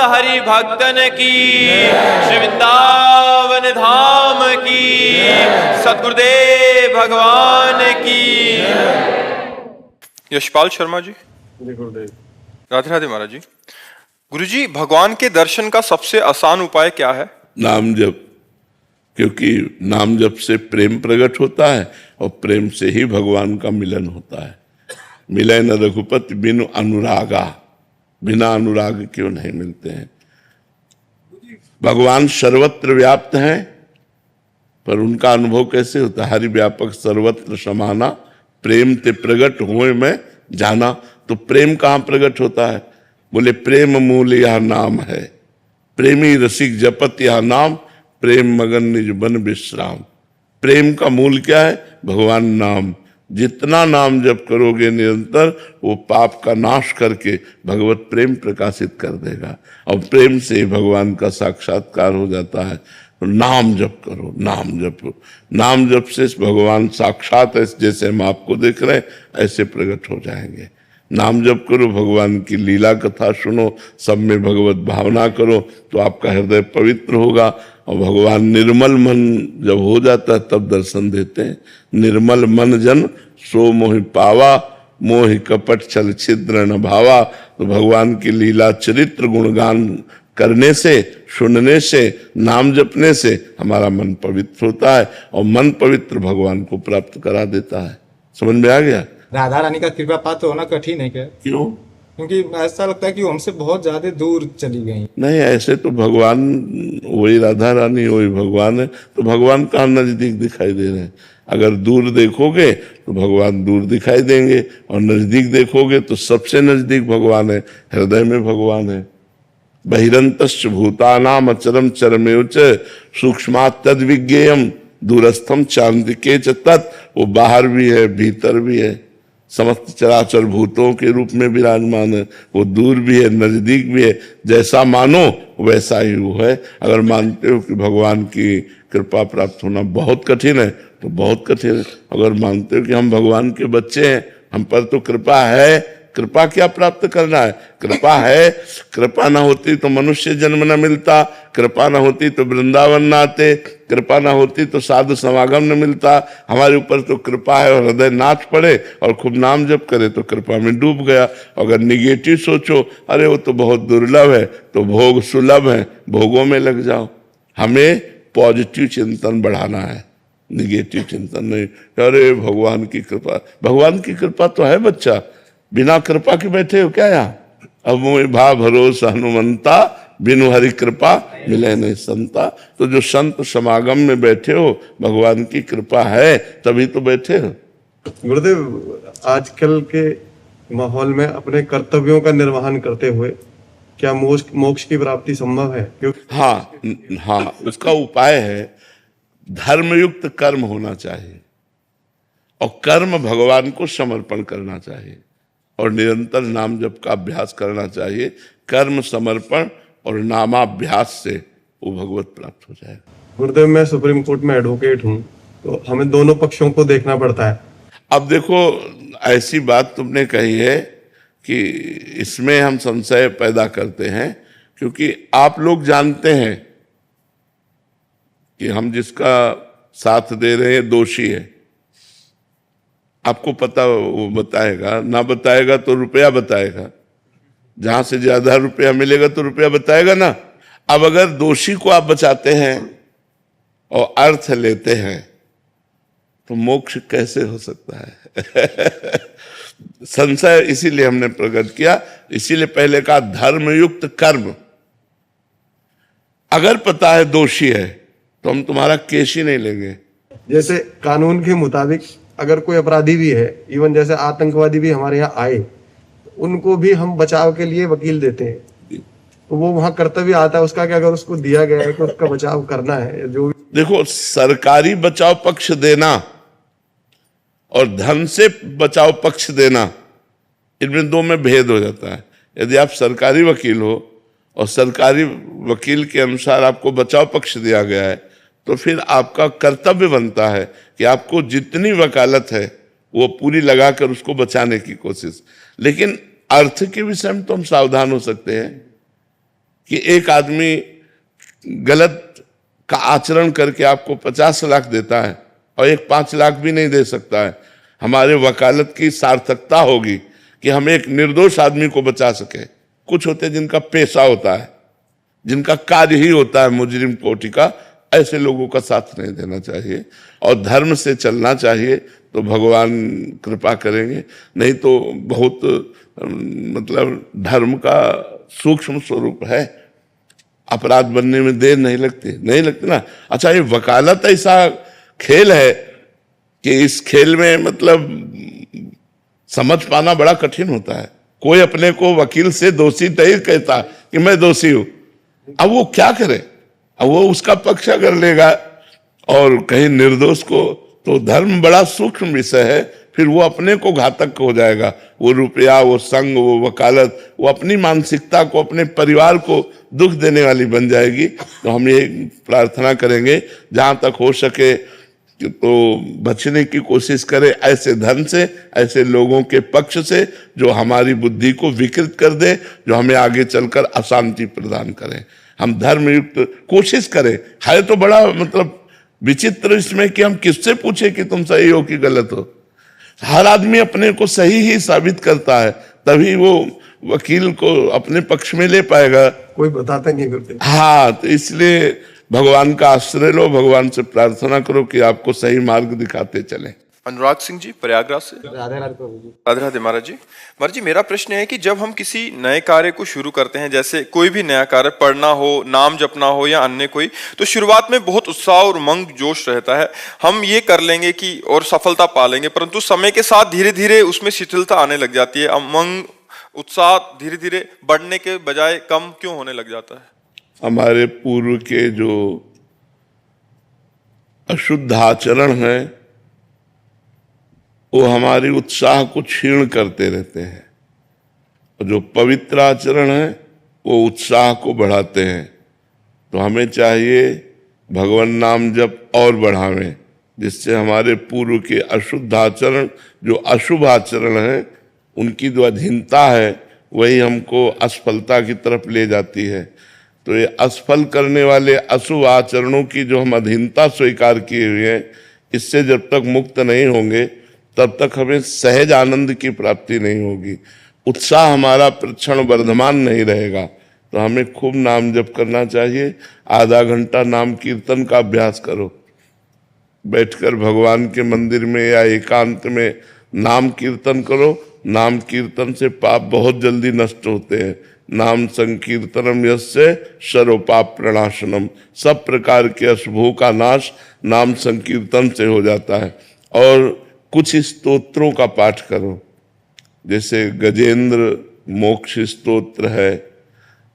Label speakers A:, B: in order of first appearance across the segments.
A: हरि भक्तन की, श्री वृंदावन धाम की, सद्गुरुदेव भगवान की। यशपाल शर्मा जी। राधे राधे महाराज जी। गुरुजी, भगवान के दर्शन का सबसे आसान उपाय क्या है?
B: नाम जप, क्योंकि नाम जप से प्रेम प्रकट होता है और प्रेम से ही भगवान का मिलन होता है। मिले न रघुपति बिनु अनुरागा, बिना अनुराग क्यों नहीं मिलते हैं। भगवान सर्वत्र व्याप्त हैं, पर उनका अनुभव कैसे होता है? हरि व्यापक सर्वत्र समाना, प्रेम ते प्रगट होए में जाना। तो प्रेम कहाँ प्रकट होता है? बोले प्रेम मूल यह नाम है, प्रेमी रसिक जपत यह नाम, प्रेम मगन निज बन विश्राम। प्रेम का मूल क्या है? भगवान नाम। जितना नाम जप करोगे निरंतर, वो पाप का नाश करके भगवत प्रेम प्रकाशित कर देगा और प्रेम से भगवान का साक्षात्कार हो जाता है। तो नाम जप करो, नाम जप। नाम जप से भगवान साक्षात जैसे हम आपको देख रहे हैं ऐसे प्रकट हो जाएंगे। नाम जप करो, भगवान की लीला कथा सुनो, सब में भगवत भावना करो, तो आपका हृदय पवित्र होगा। और भगवान निर्मल मन जब हो जाता है तब दर्शन देते हैं। निर्मल मन जन सो मोहि पावा, मोहि कपट छल छिद्र न भावा। तो भगवान की लीला चरित्र गुणगान करने से, सुनने से, नाम जपने से हमारा मन पवित्र होता है और मन पवित्र भगवान को प्राप्त करा देता है। समझ में आ गया?
C: राधा रानी का कृपा पात्र होना कठिन है क्या?
B: क्यों?
C: क्योंकि ऐसा लगता है कि वो हमसे बहुत ज्यादा दूर चली गई।
B: नहीं, ऐसे तो भगवान वही राधा रानी वही भगवान है। तो भगवान कहाँ नजदीक दिखाई दे रहे हैं? अगर दूर देखोगे तो भगवान दूर दिखाई देंगे और नजदीक देखोगे तो सबसे नजदीक भगवान है, हृदय में भगवान है। बहिरंतश्च भूतानाम अचरम चरमेवच सूक्ष्मात् तद विज्ञेयम दूरस्थम चांदिके च तत्। वो बाहर भी है, भीतर भी है, समस्त चराचर भूतों के रूप में विराजमान है। वो दूर भी है, नजदीक भी है। जैसा मानो वैसा ही वो है। अगर मानते हो कि भगवान की कृपा प्राप्त होना बहुत कठिन है तो बहुत कठिन है। अगर मानते हो कि हम भगवान के बच्चे हैं, हम पर तो कृपा है, कृपा क्या प्राप्त करना है? कृपा है। कृपा ना होती तो मनुष्य जन्म न मिलता, कृपा ना होती तो वृंदावन न आते, कृपा ना होती तो साधु समागम न मिलता। हमारे ऊपर तो कृपा है और हृदय नाच पड़े और खूब नाम जप करे तो कृपा में डूब गया। अगर निगेटिव सोचो, अरे वो तो बहुत दुर्लभ है, तो भोग सुलभ है, भोगों में लग जाओ। हमें पॉजिटिव चिंतन बढ़ाना है, निगेटिव चिंतन नहीं। अरे भगवान की कृपा, भगवान की कृपा तो है बच्चा, बिना कृपा के बैठे हो क्या यहाँ? अब मोहि भा भरोसा हनुमंता, बिनु हरि कृपा मिले नहीं संता। तो जो संत समागम में बैठे हो, भगवान की कृपा है तभी तो बैठे हो।
D: गुरुदेव, आजकल के माहौल में अपने कर्तव्यों का निर्वहन करते हुए क्या मोक्ष की प्राप्ति संभव है? क्योंकि
B: हाँ, उसका उपाय है धर्मयुक्त कर्म होना चाहिए और कर्म भगवान को समर्पण करना चाहिए और निरंतर नाम जप का अभ्यास करना चाहिए। कर्म समर्पण और नामाभ्यास से वो भगवत प्राप्त हो जाएगा।
D: गुरुदेव, मैं सुप्रीम कोर्ट में एडवोकेट हूँ, तो हमें दोनों पक्षों को देखना पड़ता है।
B: अब देखो, ऐसी बात तुमने कही है कि इसमें हम संशय पैदा करते हैं, क्योंकि आप लोग जानते हैं कि हम जिसका साथ दे रहे हैं दोषी है। आपको पता, वो बताएगा, ना बताएगा तो रुपया बताएगा। जहां से ज्यादा रुपया मिलेगा तो रुपया बताएगा ना। अब अगर दोषी को आप बचाते हैं और अर्थ लेते हैं तो मोक्ष कैसे हो सकता है? संशय इसीलिए हमने प्रकट किया, इसीलिए पहले कहा धर्मयुक्त कर्म। अगर पता है दोषी है तो हम तुम्हारा केस ही नहीं लेंगे।
D: जैसे कानून के मुताबिक अगर कोई अपराधी भी है, इवन जैसे आतंकवादी भी हमारे यहाँ आए, उनको भी हम बचाव के लिए वकील देते हैं। तो वो वहां कर्तव्य आता है उसका कि अगर उसको दिया गया है कि उसका बचाव करना है, जो
B: देखो, सरकारी बचाव पक्ष देना और धन से बचाव पक्ष देना, इनमें दो में भेद हो जाता है। यदि आप सरकारी वकील हो और सरकारी वकील के अनुसार आपको बचाव पक्ष दिया गया है, तो फिर आपका कर्तव्य बनता है कि आपको जितनी वकालत है वो पूरी लगाकर उसको बचाने की कोशिश। लेकिन अर्थ के विषय में तो हम सावधान हो सकते हैं कि एक आदमी गलत का आचरण करके आपको 50 लाख देता है और एक 5 लाख भी नहीं दे सकता है। हमारे वकालत की सार्थकता होगी कि हम एक निर्दोष आदमी को बचा सके। कुछ होते हैं जिनका पेशा होता है, जिनका कार्य ही होता है मुजरिम कोटि का, ऐसे लोगों का साथ नहीं देना चाहिए और धर्म से चलना चाहिए, तो भगवान कृपा करेंगे। नहीं तो बहुत मतलब धर्म का सूक्ष्म स्वरूप है, अपराध बनने में देर नहीं लगती ना। अच्छा, ये वकालत ऐसा खेल है कि इस खेल में मतलब समझ पाना बड़ा कठिन होता है। कोई अपने को वकील से दोषी नहीं कहता कि मैं दोषी हूं। अब वो क्या करे, अब वो उसका पक्ष अगर लेगा और कहीं निर्दोष को, तो धर्म बड़ा सूक्ष्म विषय है, फिर वो अपने को घातक हो जाएगा। वो रुपया, वो संग, वो वकालत, वो अपनी मानसिकता को, अपने परिवार को दुख देने वाली बन जाएगी। तो हम ये प्रार्थना करेंगे जहां तक हो सके तो बचने की कोशिश करें ऐसे धन से, ऐसे लोगों के पक्ष से जो हमारी बुद्धि को विकृत कर दे, जो हमें आगे चलकर अशांति प्रदान करें। हम धर्मयुक्त कोशिश करें। है तो बड़ा मतलब विचित्र इसमें कि हम किससे पूछे कि तुम सही हो कि गलत हो। हर आदमी अपने को सही ही साबित करता है, तभी वो वकील को अपने पक्ष में ले पाएगा।
D: कोई बताता नहीं करते।
B: हाँ, तो इसलिए भगवान का आश्रय लो, भगवान से प्रार्थना करो कि आपको सही मार्ग दिखाते चले।
A: अनुराग सिंह जी प्रयागराज से।
C: राधे राधे प्रभु जी।
A: राधे राधे महाराज जी। महाराज जी, मेरा प्रश्न है कि जब हम किसी नए कार्य को शुरू करते हैं, जैसे कोई भी नया कार्य, पढ़ना हो, नाम जपना हो या अन्य कोई, तो शुरुआत में बहुत उत्साह और उमंग जोश रहता है, हम ये कर लेंगे कि और सफलता पा लेंगे, परंतु समय के साथ धीरे धीरे उसमें शिथिलता आने लग जाती है। उमंग, उत्साह धीरे धीरे बढ़ने के बजाय कम क्यों होने लग जाता है?
B: हमारे पूर्व के जो अशुद्ध आचरण है वो हमारी उत्साह को क्षीण करते रहते हैं, और जो पवित्र आचरण है वो उत्साह को बढ़ाते हैं। तो हमें चाहिए भगवान नाम जप और बढ़ावें, जिससे हमारे पूर्व के अशुद्ध आचरण, जो अशुभ आचरण है, उनकी जो अधीनता है वही हमको असफलता की तरफ ले जाती है। तो ये असफल करने वाले अशुभ आचरणों की जो हम अधीनता स्वीकार किए हुए हैं, इससे जब तक मुक्त नहीं होंगे तब तक हमें सहज आनंद की प्राप्ति नहीं होगी। उत्साह हमारा प्रतिक्षण वर्धमान नहीं रहेगा। तो हमें खूब नाम जप करना चाहिए। आधा घंटा नाम कीर्तन का अभ्यास करो, बैठकर भगवान के मंदिर में या एकांत में नाम कीर्तन करो। नाम कीर्तन से पाप बहुत जल्दी नष्ट होते हैं। नाम संकीर्तनम यस्य सर्व पाप प्रणाशनम, सब प्रकार के अशुभों का नाश नाम संकीर्तन से हो जाता है। और कुछ स्तोत्रों का पाठ करो, जैसे गजेंद्र मोक्ष स्तोत्र है,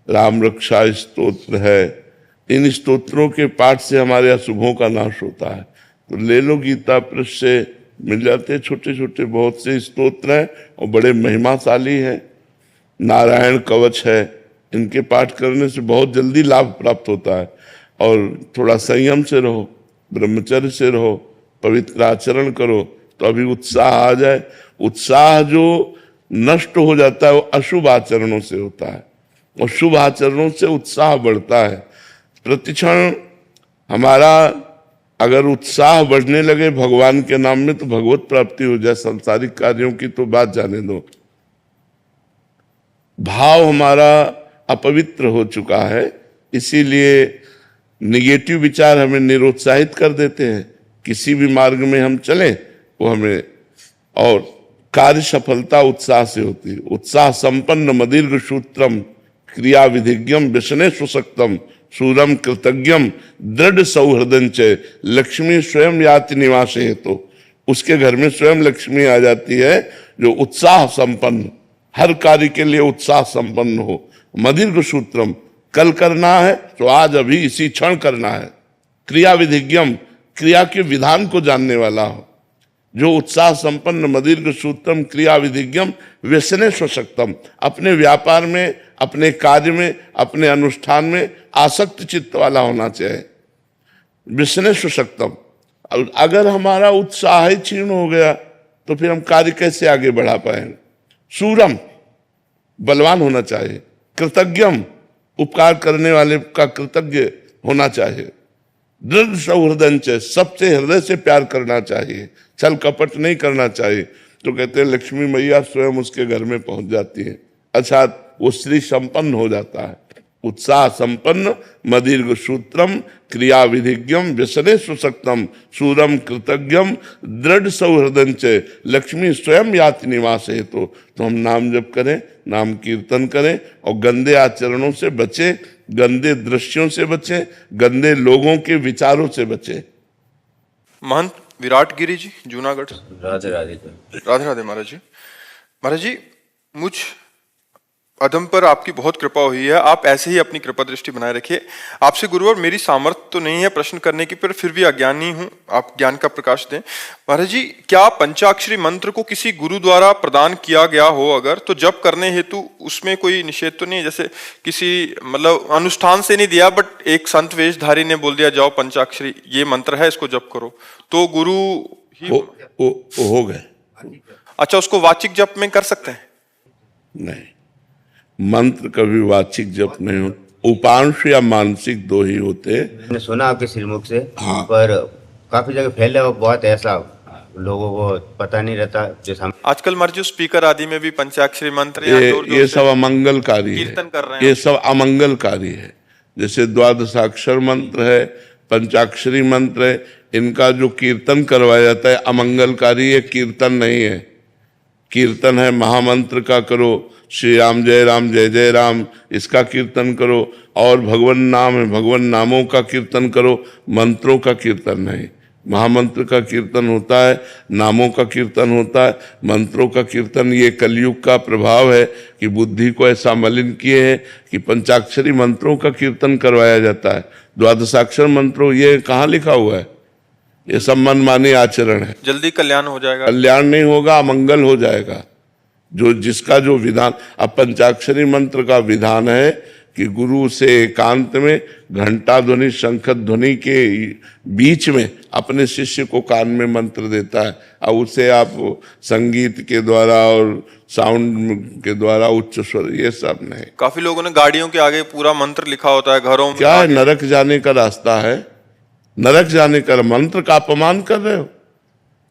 B: राम रक्षा स्तोत्र है। इन स्तोत्रों के पाठ से हमारे अशुभों का नाश होता है। तो ले लो, गीता पृष्ठ से मिल जाते हैं, छोटे छोटे बहुत से स्तोत्र हैं और बड़े महिमाशाली हैं। नारायण कवच है, इनके पाठ करने से बहुत जल्दी लाभ प्राप्त होता है। और थोड़ा संयम से रहो, ब्रह्मचर्य से रहो, पवित्र आचरण करो, तो अभी उत्साह आ जाए। उत्साह जो नष्ट हो जाता है वो अशुभ आचरणों से होता है, और शुभ आचरणों से उत्साह बढ़ता है। प्रतिक्षण हमारा अगर उत्साह बढ़ने लगे भगवान के नाम में, तो भगवत प्राप्ति हो जाए। सांसारिक कार्यों की तो बात जाने दो। भाव हमारा अपवित्र हो चुका है, इसीलिए निगेटिव विचार हमें निरुत्साहित कर देते हैं। किसी भी मार्ग में हम चलें वो हमें, और कार्य सफलता उत्साह से होती है। उत्साह संपन्न मदीर्घ सूत्रम क्रिया विधिज्ञम व्यसने सुशक्तम सूरम कृतज्ञम दृढ़ सौहृदंच लक्ष्मी स्वयं याति निवास है। तो उसके घर में स्वयं लक्ष्मी आ जाती है जो उत्साह संपन्न, हर कार्य के लिए उत्साह संपन्न हो। मदीर्घ सूत्रम, कल करना है तो आज अभी इसी क्षण करना है। क्रिया विधिज्ञम, क्रिया के विधान को जानने वाला हो। जो उत्साह संपन्न मदीर्घ सूत्रम क्रिया विधिज्ञम व्यसने स्वशक्तम, अपने व्यापार में, अपने कार्य में, अपने अनुष्ठान में आसक्त चित्त वाला होना चाहिए। व्यसने स्वशक्तम। अगर हमारा उत्साह ही क्षीण हो गया तो फिर हम कार्य कैसे आगे बढ़ा पाएंगे। सूरम, बलवान होना चाहिए। कृतज्ञम, उपकार करने वाले का कृतज्ञ होना चाहिए। दृढ़ सौहृदय, सबसे हृदय से प्यार करना चाहिए, छल कपट नहीं करना चाहिए। तो कहते हैं लक्ष्मी मैया स्वयं उसके घर में पहुंच जाती है, अर्थात वो श्री संपन्न हो जाता है। उत्साह संपन्न मदीर्घ सूत्रम क्रिया विधिज्ञम व्यसने सुशक्तम सूरम कृतज्ञम दृढ़ सौहृदय लक्ष्मी स्वयं याति निवास है। तो हम नाम जप करें, नाम कीर्तन करें और गंदे आचरणों से बचे, गंदे दृश्यों से बचे, गंदे लोगों के विचारों से बचे।
A: महंत विराट गिरी जी, जूनागढ़।
E: राधे राधे।
A: राधे राधे महाराज जी। महाराज जी, मुझ अधम पर आपकी बहुत कृपा हुई है, आप ऐसे ही अपनी कृपा दृष्टि बनाए रखिए। आपसे गुरुवर मेरी सामर्थ्य तो नहीं है प्रश्न करने की, पर फिर भी अज्ञानी हूं, आप ज्ञान का प्रकाश दें। महाराज जी, क्या पंचाक्षरी मंत्र को किसी गुरु द्वारा प्रदान किया गया हो अगर, तो जप करने हेतु उसमें कोई निषेध तो नहीं है? जैसे किसी मतलब अनुष्ठान से नहीं दिया, बट एक संत वेशधारी ने बोल दिया जाओ पंचाक्षरी ये मंत्र है, इसको जप करो, तो गुरु ही
B: हो गए।
A: अच्छा, उसको वाचिक जप में कर सकते हैं?
B: नहीं, मंत्र कभी वाचिक जप नहीं होता, उपांश या मानसिक दो ही होते।
E: मैंने सुना आपके श्रीमुख से,
B: हाँ।
E: पर काफी जगह फैले हुआ बहुत ऐसा लोगों को पता नहीं रहता। जैसे
A: आजकल मर्जी स्पीकर आदि में भी पंचाक्षरी मंत्र या जोर
B: ये सब अमंगलकारी है,
A: कीर्तन कर रहे हैं।
B: ये सब अमंगलकारी है। जैसे द्वादशाक्षर मंत्र है, पंचाक्षरी मंत्र है, इनका जो कीर्तन करवाया जाता है अमंगलकारी है, कीर्तन नहीं है। कीर्तन है महामंत्र का करो, श्री राम जय जय राम, इसका कीर्तन करो, और भगवान नाम है, भगवान नामों का कीर्तन करो, मंत्रों का कीर्तन नहीं। महामंत्र का कीर्तन होता है, नामों का कीर्तन होता है, मंत्रों का कीर्तन। ये कलयुग का प्रभाव है कि बुद्धि को ऐसा मलिन किए हैं कि पंचाक्षरी मंत्रों का कीर्तन करवाया जाता है। द्वादशाक्षर मंत्रों ये कहाँ लिखा हुआ है? ये सब मनमानी आचरण है।
A: जल्दी कल्याण हो जाएगा?
B: कल्याण नहीं होगा, अमंगल हो जाएगा। जो जिसका जो विधान, अब पंचाक्षरी मंत्र का विधान है कि गुरु से एकांत में घंटा ध्वनि शंख ध्वनि के बीच में अपने शिष्य को कान में मंत्र देता है, और उसे आप संगीत के द्वारा और साउंड के द्वारा उच्च स्वर, ये सब नहीं।
A: काफी लोगों ने गाड़ियों के आगे पूरा मंत्र लिखा होता है घरों में।
B: क्या है, नरक जाने का रास्ता है? नरक जाने का मंत्र का अपमान कर रहे हो।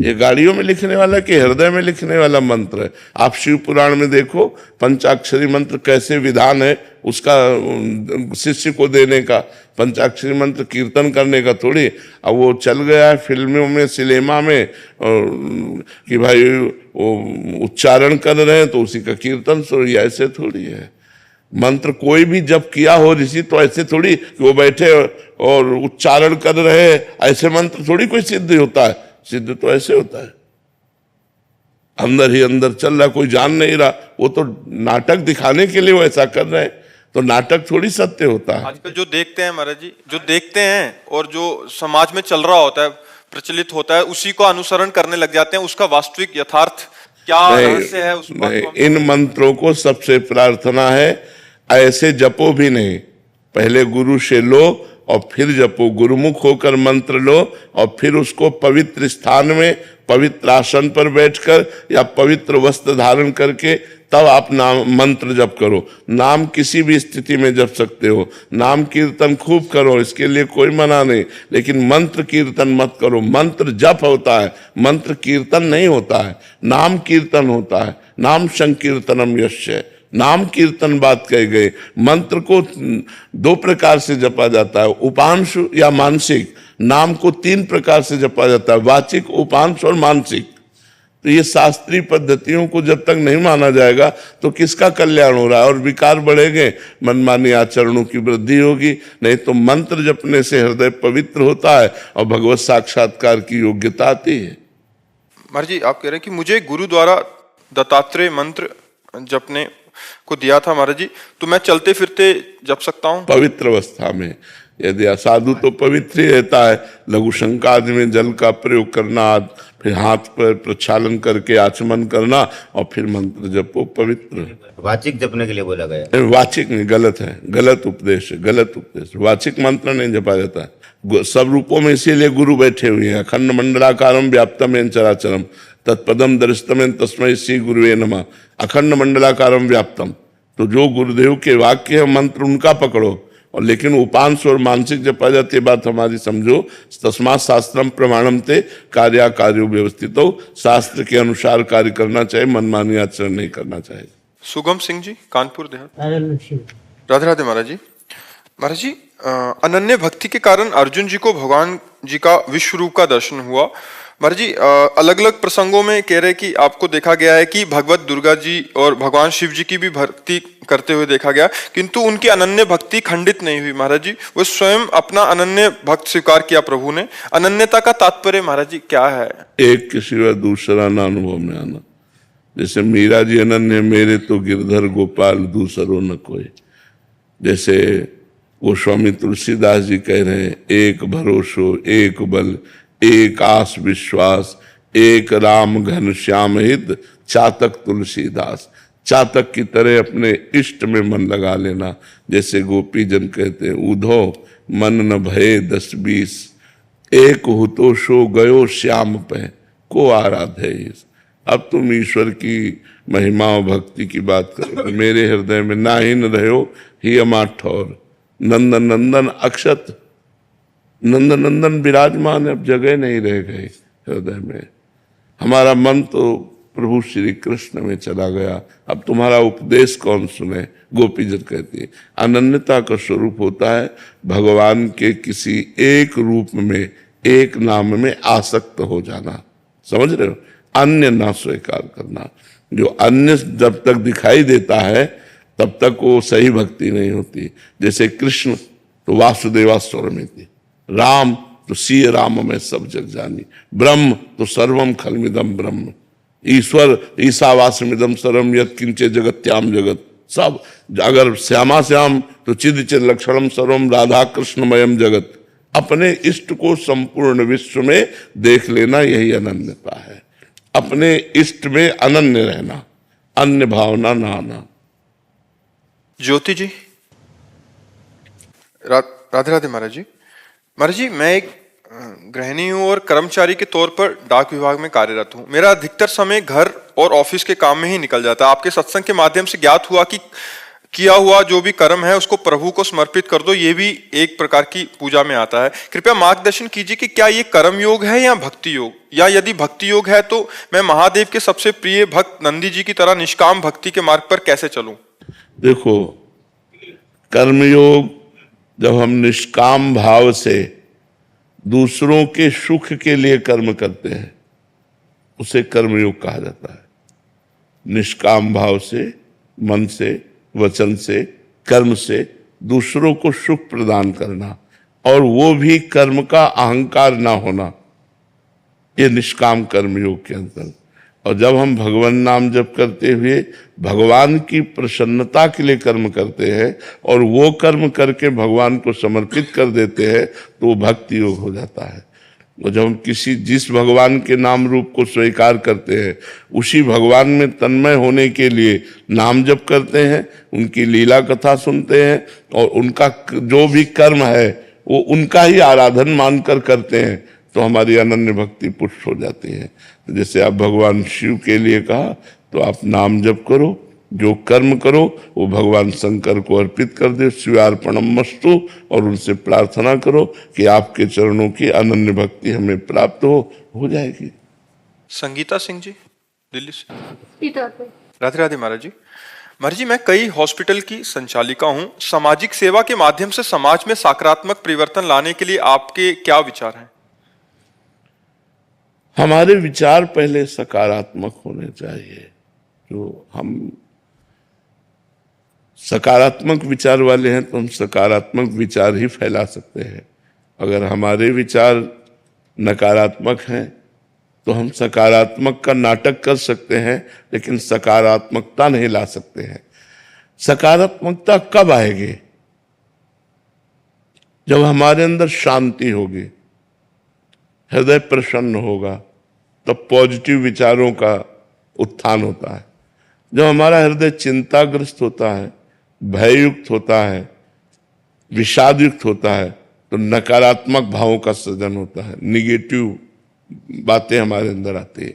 B: ये गाड़ियों में लिखने वाला कि हृदय में लिखने वाला मंत्र है? आप शिव पुराण में देखो पंचाक्षरी मंत्र कैसे विधान है उसका शिष्य को देने का। पंचाक्षरी मंत्र कीर्तन करने का थोड़ी। अब वो चल गया है फिल्मों में, सिनेमा में, कि भाई वो उच्चारण कर रहे हैं तो उसी का कीर्तन सुन, ऐसे थोड़ी है। मंत्र कोई भी जब किया हो ऋषि तो ऐसे थोड़ी कि वो बैठे और उच्चारण कर रहे हैं, ऐसे मंत्र थोड़ी कोई सिद्ध होता है। सिद्ध तो ऐसे होता है, अंदर ही अंदर चल रहा, कोई जान नहीं रहा। वो तो नाटक दिखाने के लिए वो ऐसा कर रहे हैं, तो नाटक थोड़ी सत्य होता है।
A: आजकल जो देखते हैं महाराज जी, जो देखते हैं और जो समाज में चल रहा होता है, प्रचलित होता है, उसी को अनुसरण करने लग जाते हैं। उसका वास्तविक यथार्थ क्या रहस्य है उस बात को?
B: इन मंत्रों को सबसे प्रार्थना है ऐसे जपो भी नहीं, पहले गुरु से लो और फिर जपो। गुरुमुख होकर मंत्र लो और फिर उसको पवित्र स्थान में, पवित्र आसन पर बैठकर या पवित्र वस्त्र धारण करके तब आप नाम मंत्र जप करो। नाम किसी भी स्थिति में जप सकते हो, नाम कीर्तन खूब करो, इसके लिए कोई मना नहीं, लेकिन मंत्र कीर्तन मत करो। मंत्र जप होता है, मंत्र कीर्तन नहीं होता है। नाम कीर्तन होता है, नाम संकीर्तनम यस्य, नाम कीर्तन बात कही गई। मंत्र को दो प्रकार से जपा जाता है, उपांश या मानसिक। नाम को तीन प्रकार से जपा जाता है, वाचिक, उपांश और मानसिक। तो ये शास्त्रीय पद्धतियों को जब तक नहीं माना जाएगा तो किसका कल्याण हो रहा है? और विकार बढ़ेंगे, मनमानी आचरणों की वृद्धि होगी। नहीं तो मंत्र जपने से हृदय पवित्र होता है और भगवत साक्षात्कार की योग्यता आती है।
A: महाराज जी, आप कह रहे हैं कि मुझे गुरु द्वारा दत्तात्रेय मंत्र जपने को दिया था महाराज जी, तो मैं चलते फिरते जप सकता हूँ?
B: पवित्र अवस्था में। यदि असाधु तो पवित्र ही रहता है। लघु शंका आदि में जल का प्रयोग करना, फिर हाथ पर प्रक्षालन करके आचमन करना और फिर मंत्र जपो, पवित्र।
E: वाचिक जपने के लिए बोला गया।
B: वाचिक नहीं, गलत है, गलत उपदेश है, गलत उपदेश। वाचिक मंत्र नहीं जपा जाता है। सब रूपों में इसीलिए गुरु बैठे हुए हैं। अखंड मंडलाकारम व्याप्तम येन चराचरम तत्पदम दर्शितम तस्मै श्री गुरुवे नमः। अखंड मंडलाकारम व्याप्तम, तो जो गुरुदेव के वाक्य है मंत्र उनका पकड़ो, और लेकिन उपांश और मानसिक जपा जाती है, बात हमारी समझो। तस्मात् शास्त्रम प्रमाणम ते कार्या कार्यो व्यवस्थित हो, शास्त्र के अनुसार कार्य करना चाहिए, मनमानी आचरण नहीं करना चाहिए।
A: सुगम सिंह जी, कानपुर देहात। राधे राधे महाराज जी। महाराज जी, अनन्य भक्ति के कारण अर्जुन जी को भगवान जी का विश्व रूप का दर्शन हुआ। महाराज जी, अलग अलग प्रसंगों में कह रहे कि आपको देखा गया है कि भगवत दुर्गा जी और भगवान शिव जी की भी भक्ति करते हुए देखा गया, किंतु उनकी अनन्य भक्ति खंडित नहीं हुई। महाराज जी, वो स्वयं अपना अनन्य भक्त स्वीकार किया प्रभु ने। अनन्यता का तात्पर्य महाराज जी क्या है?
B: एक के सिवा दूसरा ना अनुभव में आना। जैसे मीरा जी अनन्य मेरे तो गिरधर गोपाल दूसरो न कोई, जैसे वो स्वामी तुलसीदास जी कह रहे हैं, एक भरोसो एक बल एक आस विश्वास, एक राम घन श्याम हित चातक तुलसीदास। चातक की तरह अपने इष्ट में मन लगा लेना। जैसे गोपी जन कहते हैं, उधो मन न भये 10-20, एक हुतो सो गयो श्याम पे को आराधे। अब तुम ईश्वर की महिमा और भक्ति की बात करो, मेरे हृदय में ना ही न रहो ही अमा ठौर। नंदन नंदन अक्षत, नंदन नंदन विराजमान, अब जगह नहीं रह गई हृदय में। हमारा मन तो प्रभु श्री कृष्ण में चला गया, अब तुम्हारा उपदेश कौन सुने। गोपी जन कहती है अनन्यता का स्वरूप होता है भगवान के किसी एक रूप में, एक नाम में आसक्त हो जाना। समझ रहे हो? अन्य ना स्वीकार करना। जो अन्य जब तक दिखाई देता है तब तक वो सही भक्ति नहीं होती। जैसे कृष्ण तो वासुदेवा स्वरमिति, राम तो सीय राम में सब जग जानी, ब्रह्म तो सर्वम खलमिदम ब्रह्म, ईश्वर ईशावास्यमिदम सर्वम यत् किंचे जगत्याम जगत। सब अगर श्यामा श्याम तो चिद चिद लक्षणम सर्वम राधा कृष्णमयम जगत। अपने इष्ट को संपूर्ण विश्व में देख लेना, यही अनन्यता है। अपने इष्ट में अनन्य रहना, अन्य भावना ना आना।
A: ज्योति जी, राधे राधे महाराज जी। महाराज जी, मैं एक गृहिणी हूँ और कर्मचारी के तौर पर डाक विभाग में कार्यरत हूँ। मेरा अधिकतर समय घर और ऑफिस के काम में ही निकल जाता है। आपके सत्संग के माध्यम से ज्ञात हुआ कि किया हुआ जो भी कर्म है उसको प्रभु को समर्पित कर दो, ये भी एक प्रकार की पूजा में आता है। कृपया मार्गदर्शन कीजिए कि क्या ये कर्म योग है या भक्ति योग, या यदि भक्ति योग है तो मैं महादेव के सबसे प्रिय भक्त नंदी जी की तरह निष्काम भक्ति के मार्ग पर कैसे चलूं?
B: देखो, कर्मयोग जब हम निष्काम भाव से दूसरों के सुख के लिए कर्म करते हैं उसे कर्मयोग कहा जाता है। निष्काम भाव से, मन से, वचन से, कर्म से दूसरों को सुख प्रदान करना, और वो भी कर्म का अहंकार ना होना, ये निष्काम कर्मयोग के अंतर्गत। और जब हम भगवान नाम जप करते हुए भगवान की प्रसन्नता के लिए कर्म करते हैं और वो कर्म करके भगवान को समर्पित कर देते हैं तो वो भक्ति योग हो जाता है। और जब हम जिस भगवान के नाम रूप को स्वीकार करते हैं उसी भगवान में तन्मय होने के लिए नाम जप करते हैं, उनकी लीला कथा सुनते हैं और उनका जो भी कर्म है वो उनका ही आराधन मानकर करते हैं, तो हमारी अनन्य भक्ति पुष्ट हो जाती है। तो जैसे आप भगवान शिव के लिए कहा तो आप नाम जप करो, जो कर्म करो वो भगवान शंकर को अर्पित कर दे, शिवार्पणमस्तु, और उनसे प्रार्थना करो कि आपके चरणों की अनन्य भक्ति हमें प्राप्त हो जाएगी।
A: संगीता सिंह जी, दिल्ली से। राधे राधे महाराज जी। महाराज जी, मैं कई हॉस्पिटल की संचालिका हूँ। सामाजिक सेवा के माध्यम से समाज में सकारात्मक परिवर्तन लाने के लिए आपके क्या विचार हैं?
B: हमारे विचार पहले सकारात्मक होने चाहिए। जो हम सकारात्मक विचार वाले हैं तो हम सकारात्मक विचार ही फैला सकते हैं। अगर हमारे विचार नकारात्मक हैं तो हम सकारात्मक का नाटक कर सकते हैं लेकिन सकारात्मकता नहीं ला सकते हैं। सकारात्मकता कब आएगी? जब हमारे अंदर शांति होगी, हृदय प्रसन्न होगा, तब पॉजिटिव विचारों का उत्थान होता है। जब हमारा हृदय चिंताग्रस्त होता है, भययुक्त होता है, विषादयुक्त होता है, तो नकारात्मक भावों का सृजन होता है, निगेटिव बातें हमारे अंदर आती है।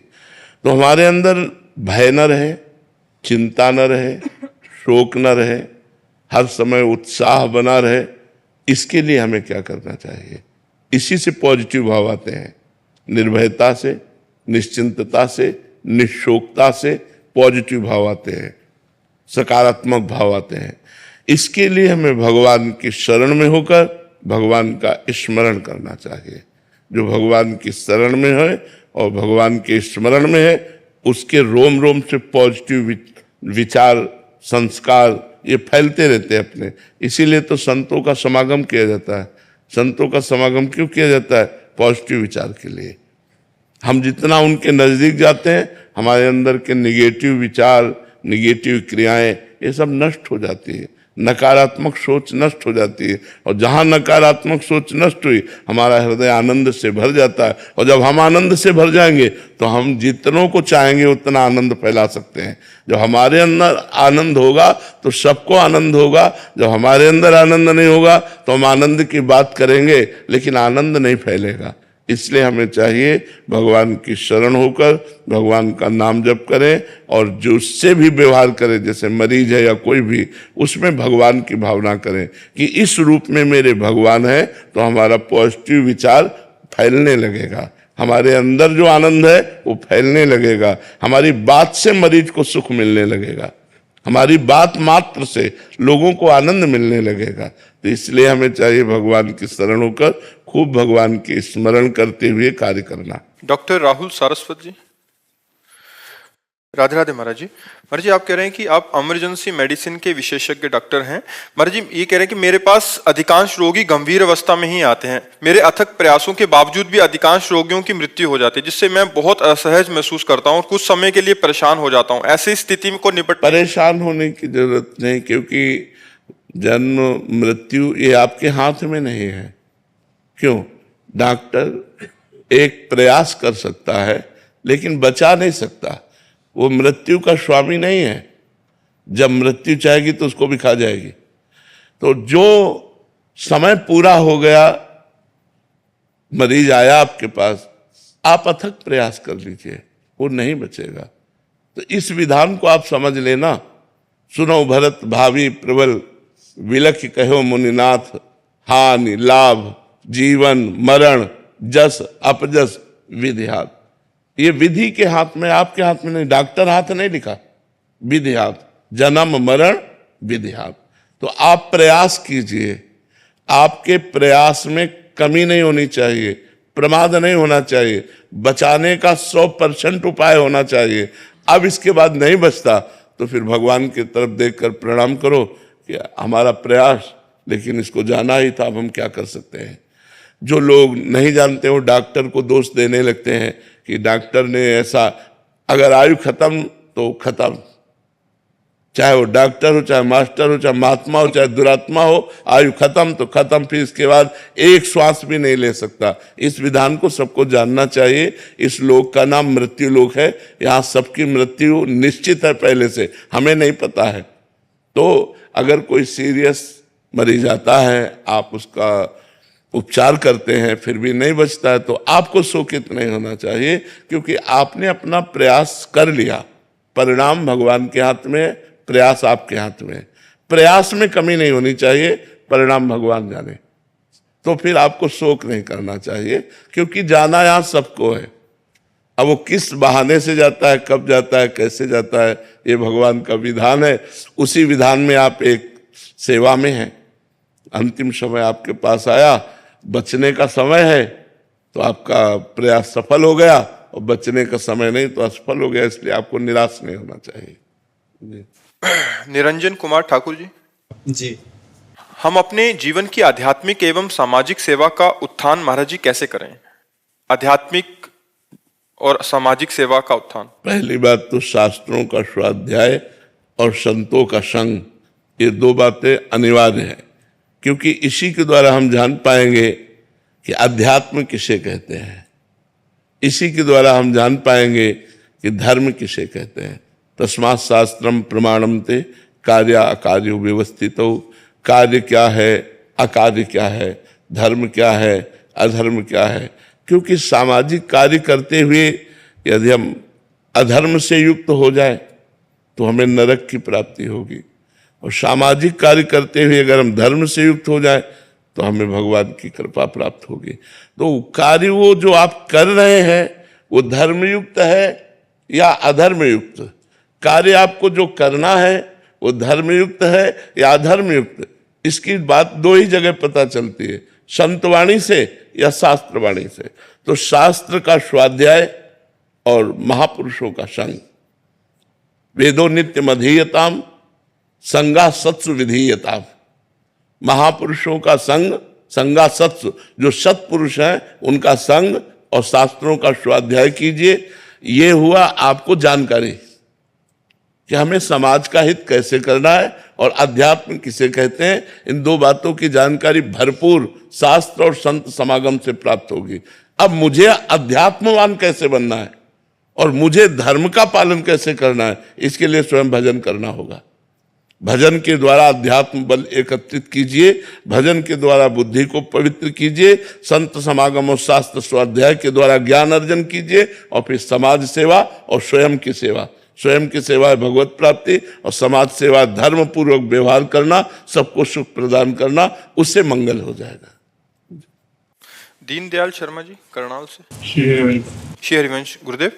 B: तो हमारे अंदर भय न रहे, चिंता न रहे, शोक न रहे, हर समय उत्साह बना रहे, इसके लिए हमें क्या करना चाहिए? इसी से पॉजिटिव भाव आते हैं, निर्भयता से, निश्चिंतता से, निशोकता से पॉजिटिव भाव आते हैं, सकारात्मक भाव आते हैं। इसके लिए हमें भगवान की शरण में होकर भगवान का स्मरण करना चाहिए। जो भगवान की शरण में है और भगवान के स्मरण में है, उसके रोम रोम से पॉजिटिव विचार, संस्कार ये फैलते रहते हैं अपने। इसीलिए तो संतों का समागम किया जाता है। संतों का समागम क्यों किया जाता है? पॉजिटिव विचार के लिए। हम जितना उनके नजदीक जाते हैं, हमारे अंदर के निगेटिव विचार, निगेटिव क्रियाएं ये सब नष्ट हो जाती है, नकारात्मक सोच नष्ट हो जाती है। और जहां नकारात्मक सोच नष्ट हुई, हमारा हृदय आनंद से भर जाता है। और जब हम आनंद से भर जाएंगे तो हम जितनों को चाहेंगे उतना आनंद फैला सकते हैं। जब हमारे अंदर आनंद होगा तो सबको आनंद होगा। जब हमारे अंदर आनंद नहीं होगा तो हम आनंद की बात करेंगे लेकिन आनंद नहीं फैलेगा। इसलिए हमें चाहिए भगवान की शरण होकर भगवान का नाम जप करें, और जो उससे भी व्यवहार करें, जैसे मरीज है या कोई भी, उसमें भगवान की भावना करें कि इस रूप में मेरे भगवान है, तो हमारा पॉजिटिव विचार फैलने लगेगा। हमारे अंदर जो आनंद है वो फैलने लगेगा। हमारी बात से मरीज को सुख मिलने लगेगा, हमारी बात मात्र से लोगों को आनंद मिलने लगेगा। तो इसलिए हमें चाहिए भगवान की शरण होकर खूब भगवान की स्मरण करते हुए कार्य करना।
A: डॉक्टर राहुल सारस्वत जी। राधे राधे महाराज जी। महाराज जी, आप कह रहे हैं कि आप इमरजेंसी मेडिसिन के विशेषज्ञ डॉक्टर हैं। महाराज जी, ये कह रहे हैं कि मेरे पास अधिकांश रोगी गंभीर अवस्था में ही आते हैं। मेरे अथक प्रयासों के बावजूद भी अधिकांश रोगियों की मृत्यु हो जाती है, जिससे मैं बहुत असहज महसूस करता हूँ और कुछ समय के लिए परेशान हो जाता हूँ। ऐसी स्थिति को निपट
B: परेशान होने की जरूरत नहीं, क्योंकि जन्म मृत्यु ये आपके हाथ में नहीं है। क्यों? डॉक्टर एक प्रयास कर सकता है लेकिन बचा नहीं सकता। वो मृत्यु का स्वामी नहीं है। जब मृत्यु चाहेगी तो उसको भी खा जाएगी। तो जो समय पूरा हो गया, मरीज आया आपके पास, आप अथक प्रयास कर लीजिए, वो नहीं बचेगा। तो इस विधान को आप समझ लेना। सुनो भरत भावी प्रबल, विलख कहो मुनिनाथ, हानि लाभ जीवन मरण जस अपजस विधि हाथ। ये विधि के हाथ में, आपके हाथ में नहीं। डॉक्टर हाथ नहीं लिखा, विधि हाथ, जन्म मरण विधि हाथ। तो आप प्रयास कीजिए, आपके प्रयास में कमी नहीं होनी चाहिए, प्रमाद नहीं होना चाहिए, बचाने का 100% उपाय होना चाहिए। अब इसके बाद नहीं बचता तो फिर भगवान की तरफ देखकर प्रणाम करो कि हमारा प्रयास, लेकिन इसको जाना ही था, अब हम क्या कर सकते हैं। जो लोग नहीं जानते वो डॉक्टर को दोष देने लगते हैं कि डॉक्टर ने ऐसा। अगर आयु खत्म तो खत्म, चाहे वो डॉक्टर हो, चाहे मास्टर हो, चाहे महात्मा हो, चाहे दुरात्मा हो, आयु खत्म तो खत्म। फिर इसके बाद एक श्वास भी नहीं ले सकता। इस विधान को सबको जानना चाहिए। इस लोक का नाम मृत्यु लोक है। यहाँ सबकी मृत्यु निश्चित है पहले से, हमें नहीं पता है। तो अगर कोई सीरियस मरीज आता है, आप उसका उपचार करते हैं, फिर भी नहीं बचता है, तो आपको शोकित नहीं होना चाहिए, क्योंकि आपने अपना प्रयास कर लिया। परिणाम भगवान के हाथ में, प्रयास आपके हाथ में। प्रयास में कमी नहीं होनी चाहिए, परिणाम भगवान जाने। तो फिर आपको शोक नहीं करना चाहिए, क्योंकि जाना यहाँ सबको है। अब वो किस बहाने से जाता है, कब जाता है, कैसे जाता है, ये भगवान का विधान है। उसी विधान में आप एक सेवा में हैं। अंतिम समय आपके पास आया, बचने का समय है, तो आपका प्रयास सफल हो गया, और बचने का समय नहीं तो असफल हो गया। इसलिए आपको निराश नहीं होना चाहिए। जी।
A: निरंजन कुमार ठाकुर जी।
C: जी।
A: हम अपने जीवन की आध्यात्मिक एवं सामाजिक सेवा का उत्थान महाराज जी कैसे करें? आध्यात्मिक और सामाजिक सेवा का उत्थान।
B: पहली बात तो शास्त्रों का स्वाध्याय और संतों का संग, ये दो बातें अनिवार्य हैं, क्योंकि इसी के द्वारा हम जान पाएंगे कि अध्यात्म किसे कहते हैं। इसी के द्वारा हम जान पाएंगे कि धर्म किसे कहते हैं। तस्मात् शास्त्रम प्रमाणम ते कार्य अकार्य व्यवस्थितो। कार्य क्या है, अकार्य क्या है, धर्म क्या है, अधर्म क्या है। क्योंकि सामाजिक कार्य करते हुए यदि हम अधर्म से युक्त हो जाए तो हमें नरक की प्राप्ति होगी। और सामाजिक कार्य करते हुए अगर हम धर्म से युक्त हो जाए तो हमें भगवान की कृपा प्राप्त होगी। तो कार्य वो जो आप कर रहे हैं वो धर्मयुक्त है या अधर्मयुक्त? कार्य आपको जो करना है वो धर्मयुक्त है या अधर्मयुक्त? इसकी बात दो ही जगह पता चलती है, संतवाणी से या शास्त्रवाणी से। तो शास्त्र का स्वाध्याय और महापुरुषों का संग, वेदो नित्य मधीयताम संगा सत्सु विधीयताम। महापुरुषों का संग, संगा सत्सु, जो सत्पुरुष हैं उनका संग और शास्त्रों का स्वाध्याय कीजिए। ये हुआ आपको जानकारी कि हमें समाज का हित कैसे करना है और अध्यात्म किसे कहते हैं। इन दो बातों की जानकारी भरपूर शास्त्र और संत समागम से प्राप्त होगी। अब मुझे अध्यात्मवान कैसे बनना है और मुझे धर्म का पालन कैसे करना है, इसके लिए स्वयं भजन करना होगा। भजन के द्वारा अध्यात्म बल एकत्रित कीजिए, भजन के द्वारा बुद्धि को पवित्र कीजिए, संत समागम और शास्त्र स्वाध्याय के द्वारा ज्ञान अर्जन कीजिए और फिर समाज सेवा और स्वयं की सेवा। स्वयं की सेवा है भगवत प्राप्ति और समाज सेवा धर्म पूर्वक व्यवहार करना, सबको सुख प्रदान करना, उससे मंगल हो जाएगा।
A: दीनदयाल शर्मा जी करनाल से। श्री हरिवंश गुरुदेव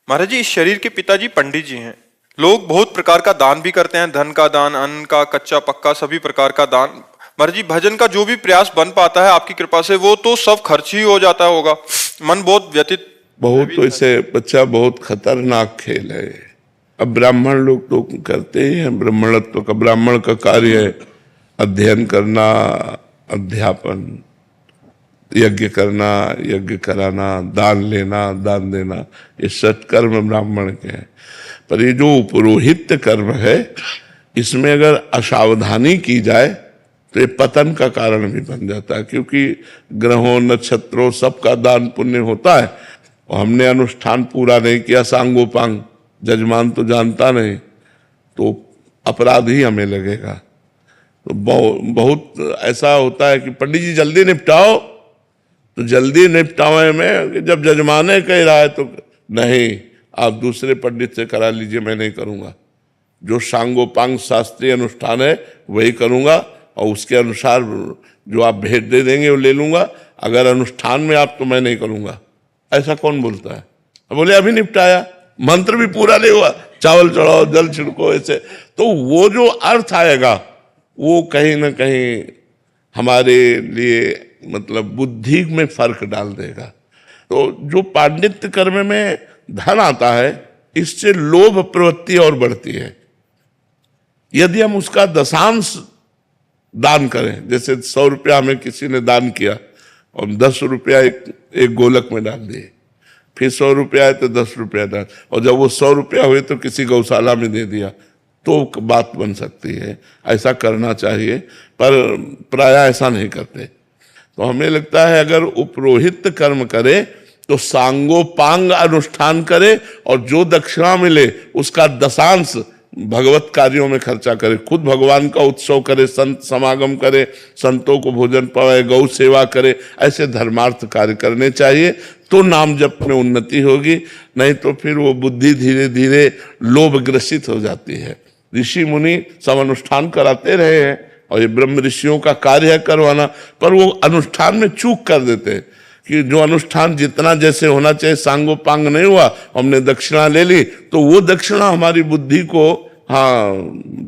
A: महाराज जी, इस शरीर के पिताजी पंडित जी हैं। लोग बहुत प्रकार का दान भी करते हैं, धन का दान, अन्न का, कच्चा पक्का, सभी प्रकार का दान। महाराज जी, भजन का जो भी प्रयास बन पाता है आपकी कृपा से वो तो सब खर्च ही हो जाता होगा, मन बहुत व्यतीत।
B: बहुत तो इसे बच्चा बहुत खतरनाक खेल है। अब ब्राह्मण लोग तो करते ही हैं, ब्राह्मणत्व का, ब्राह्मण का कार्य है अध्ययन करना, अध्यापन, यज्ञ करना, यज्ञ कराना, दान लेना, दान देना, ये सत्कर्म ब्राह्मण के हैं। पर ये जो पुरोहित कर्म है, इसमें अगर असावधानी की जाए तो ये पतन का कारण भी बन जाता है, क्योंकि ग्रहों, नक्षत्रों सबका दान पुण्य होता है और हमने अनुष्ठान पूरा नहीं किया, सांगोपांग, जजमान तो जानता नहीं, तो अपराध ही हमें लगेगा। तो बहुत ऐसा होता है कि पंडित जी जल्दी निपटाओ, तो जल्दी निपटावे में जब जजमाने कह रहा है तो नहीं, आप दूसरे पंडित से करा लीजिए, मैं नहीं करूंगा। जो सांगोपांग शास्त्रीय अनुष्ठान है वही करूंगा और उसके अनुसार जो आप भेंट दे देंगे वो ले लूंगा। अगर अनुष्ठान में आप, तो मैं नहीं करूंगा। ऐसा कौन बोलता है? बोले अभी निपटाया, मंत्र भी पूरा नहीं हुआ, चावल चढ़ाओ, जल छिड़को, ऐसे। तो वो जो अर्थ आएगा वो कहीं ना कहीं हमारे लिए मतलब बुद्धि में फर्क डाल देगा। तो जो पांडित्य कर्म में धन आता है, इससे लोभ प्रवृत्ति और बढ़ती है। यदि हम उसका दशांश दान करें, जैसे 100 रुपया हमें किसी ने दान किया और 10 रुपया एक गोलक में डाल दिए, फिर 100 रुपया है तो 10 रुपया डाल, और जब वो 100 रुपया हुए तो किसी गौशाला में दे दिया, तो बात बन सकती है। ऐसा करना चाहिए, पर प्राय ऐसा नहीं करते। तो हमें लगता है अगर उपरोहित कर्म करे तो सांगोपांग अनुष्ठान करे और जो दक्षिणा मिले उसका दशांश भगवत कार्यों में खर्चा करे, खुद भगवान का उत्सव करे, संत समागम करे, संतों को भोजन पावे, गौ सेवा करे, ऐसे धर्मार्थ कार्य करने चाहिए। तो नाम जप में उन्नति होगी, नहीं तो फिर वो बुद्धि धीरे धीरे लोभ ग्रसित हो जाती है। ऋषि मुनि सब अनुष्ठान कराते रहे हैं और ये ब्रह्म ऋषियों का कार्य है करवाना, पर वो अनुष्ठान में चूक कर देते हैं कि जो अनुष्ठान जितना जैसे होना चाहिए सांगोपांग नहीं हुआ, हमने दक्षिणा ले ली, तो वो दक्षिणा हमारी बुद्धि को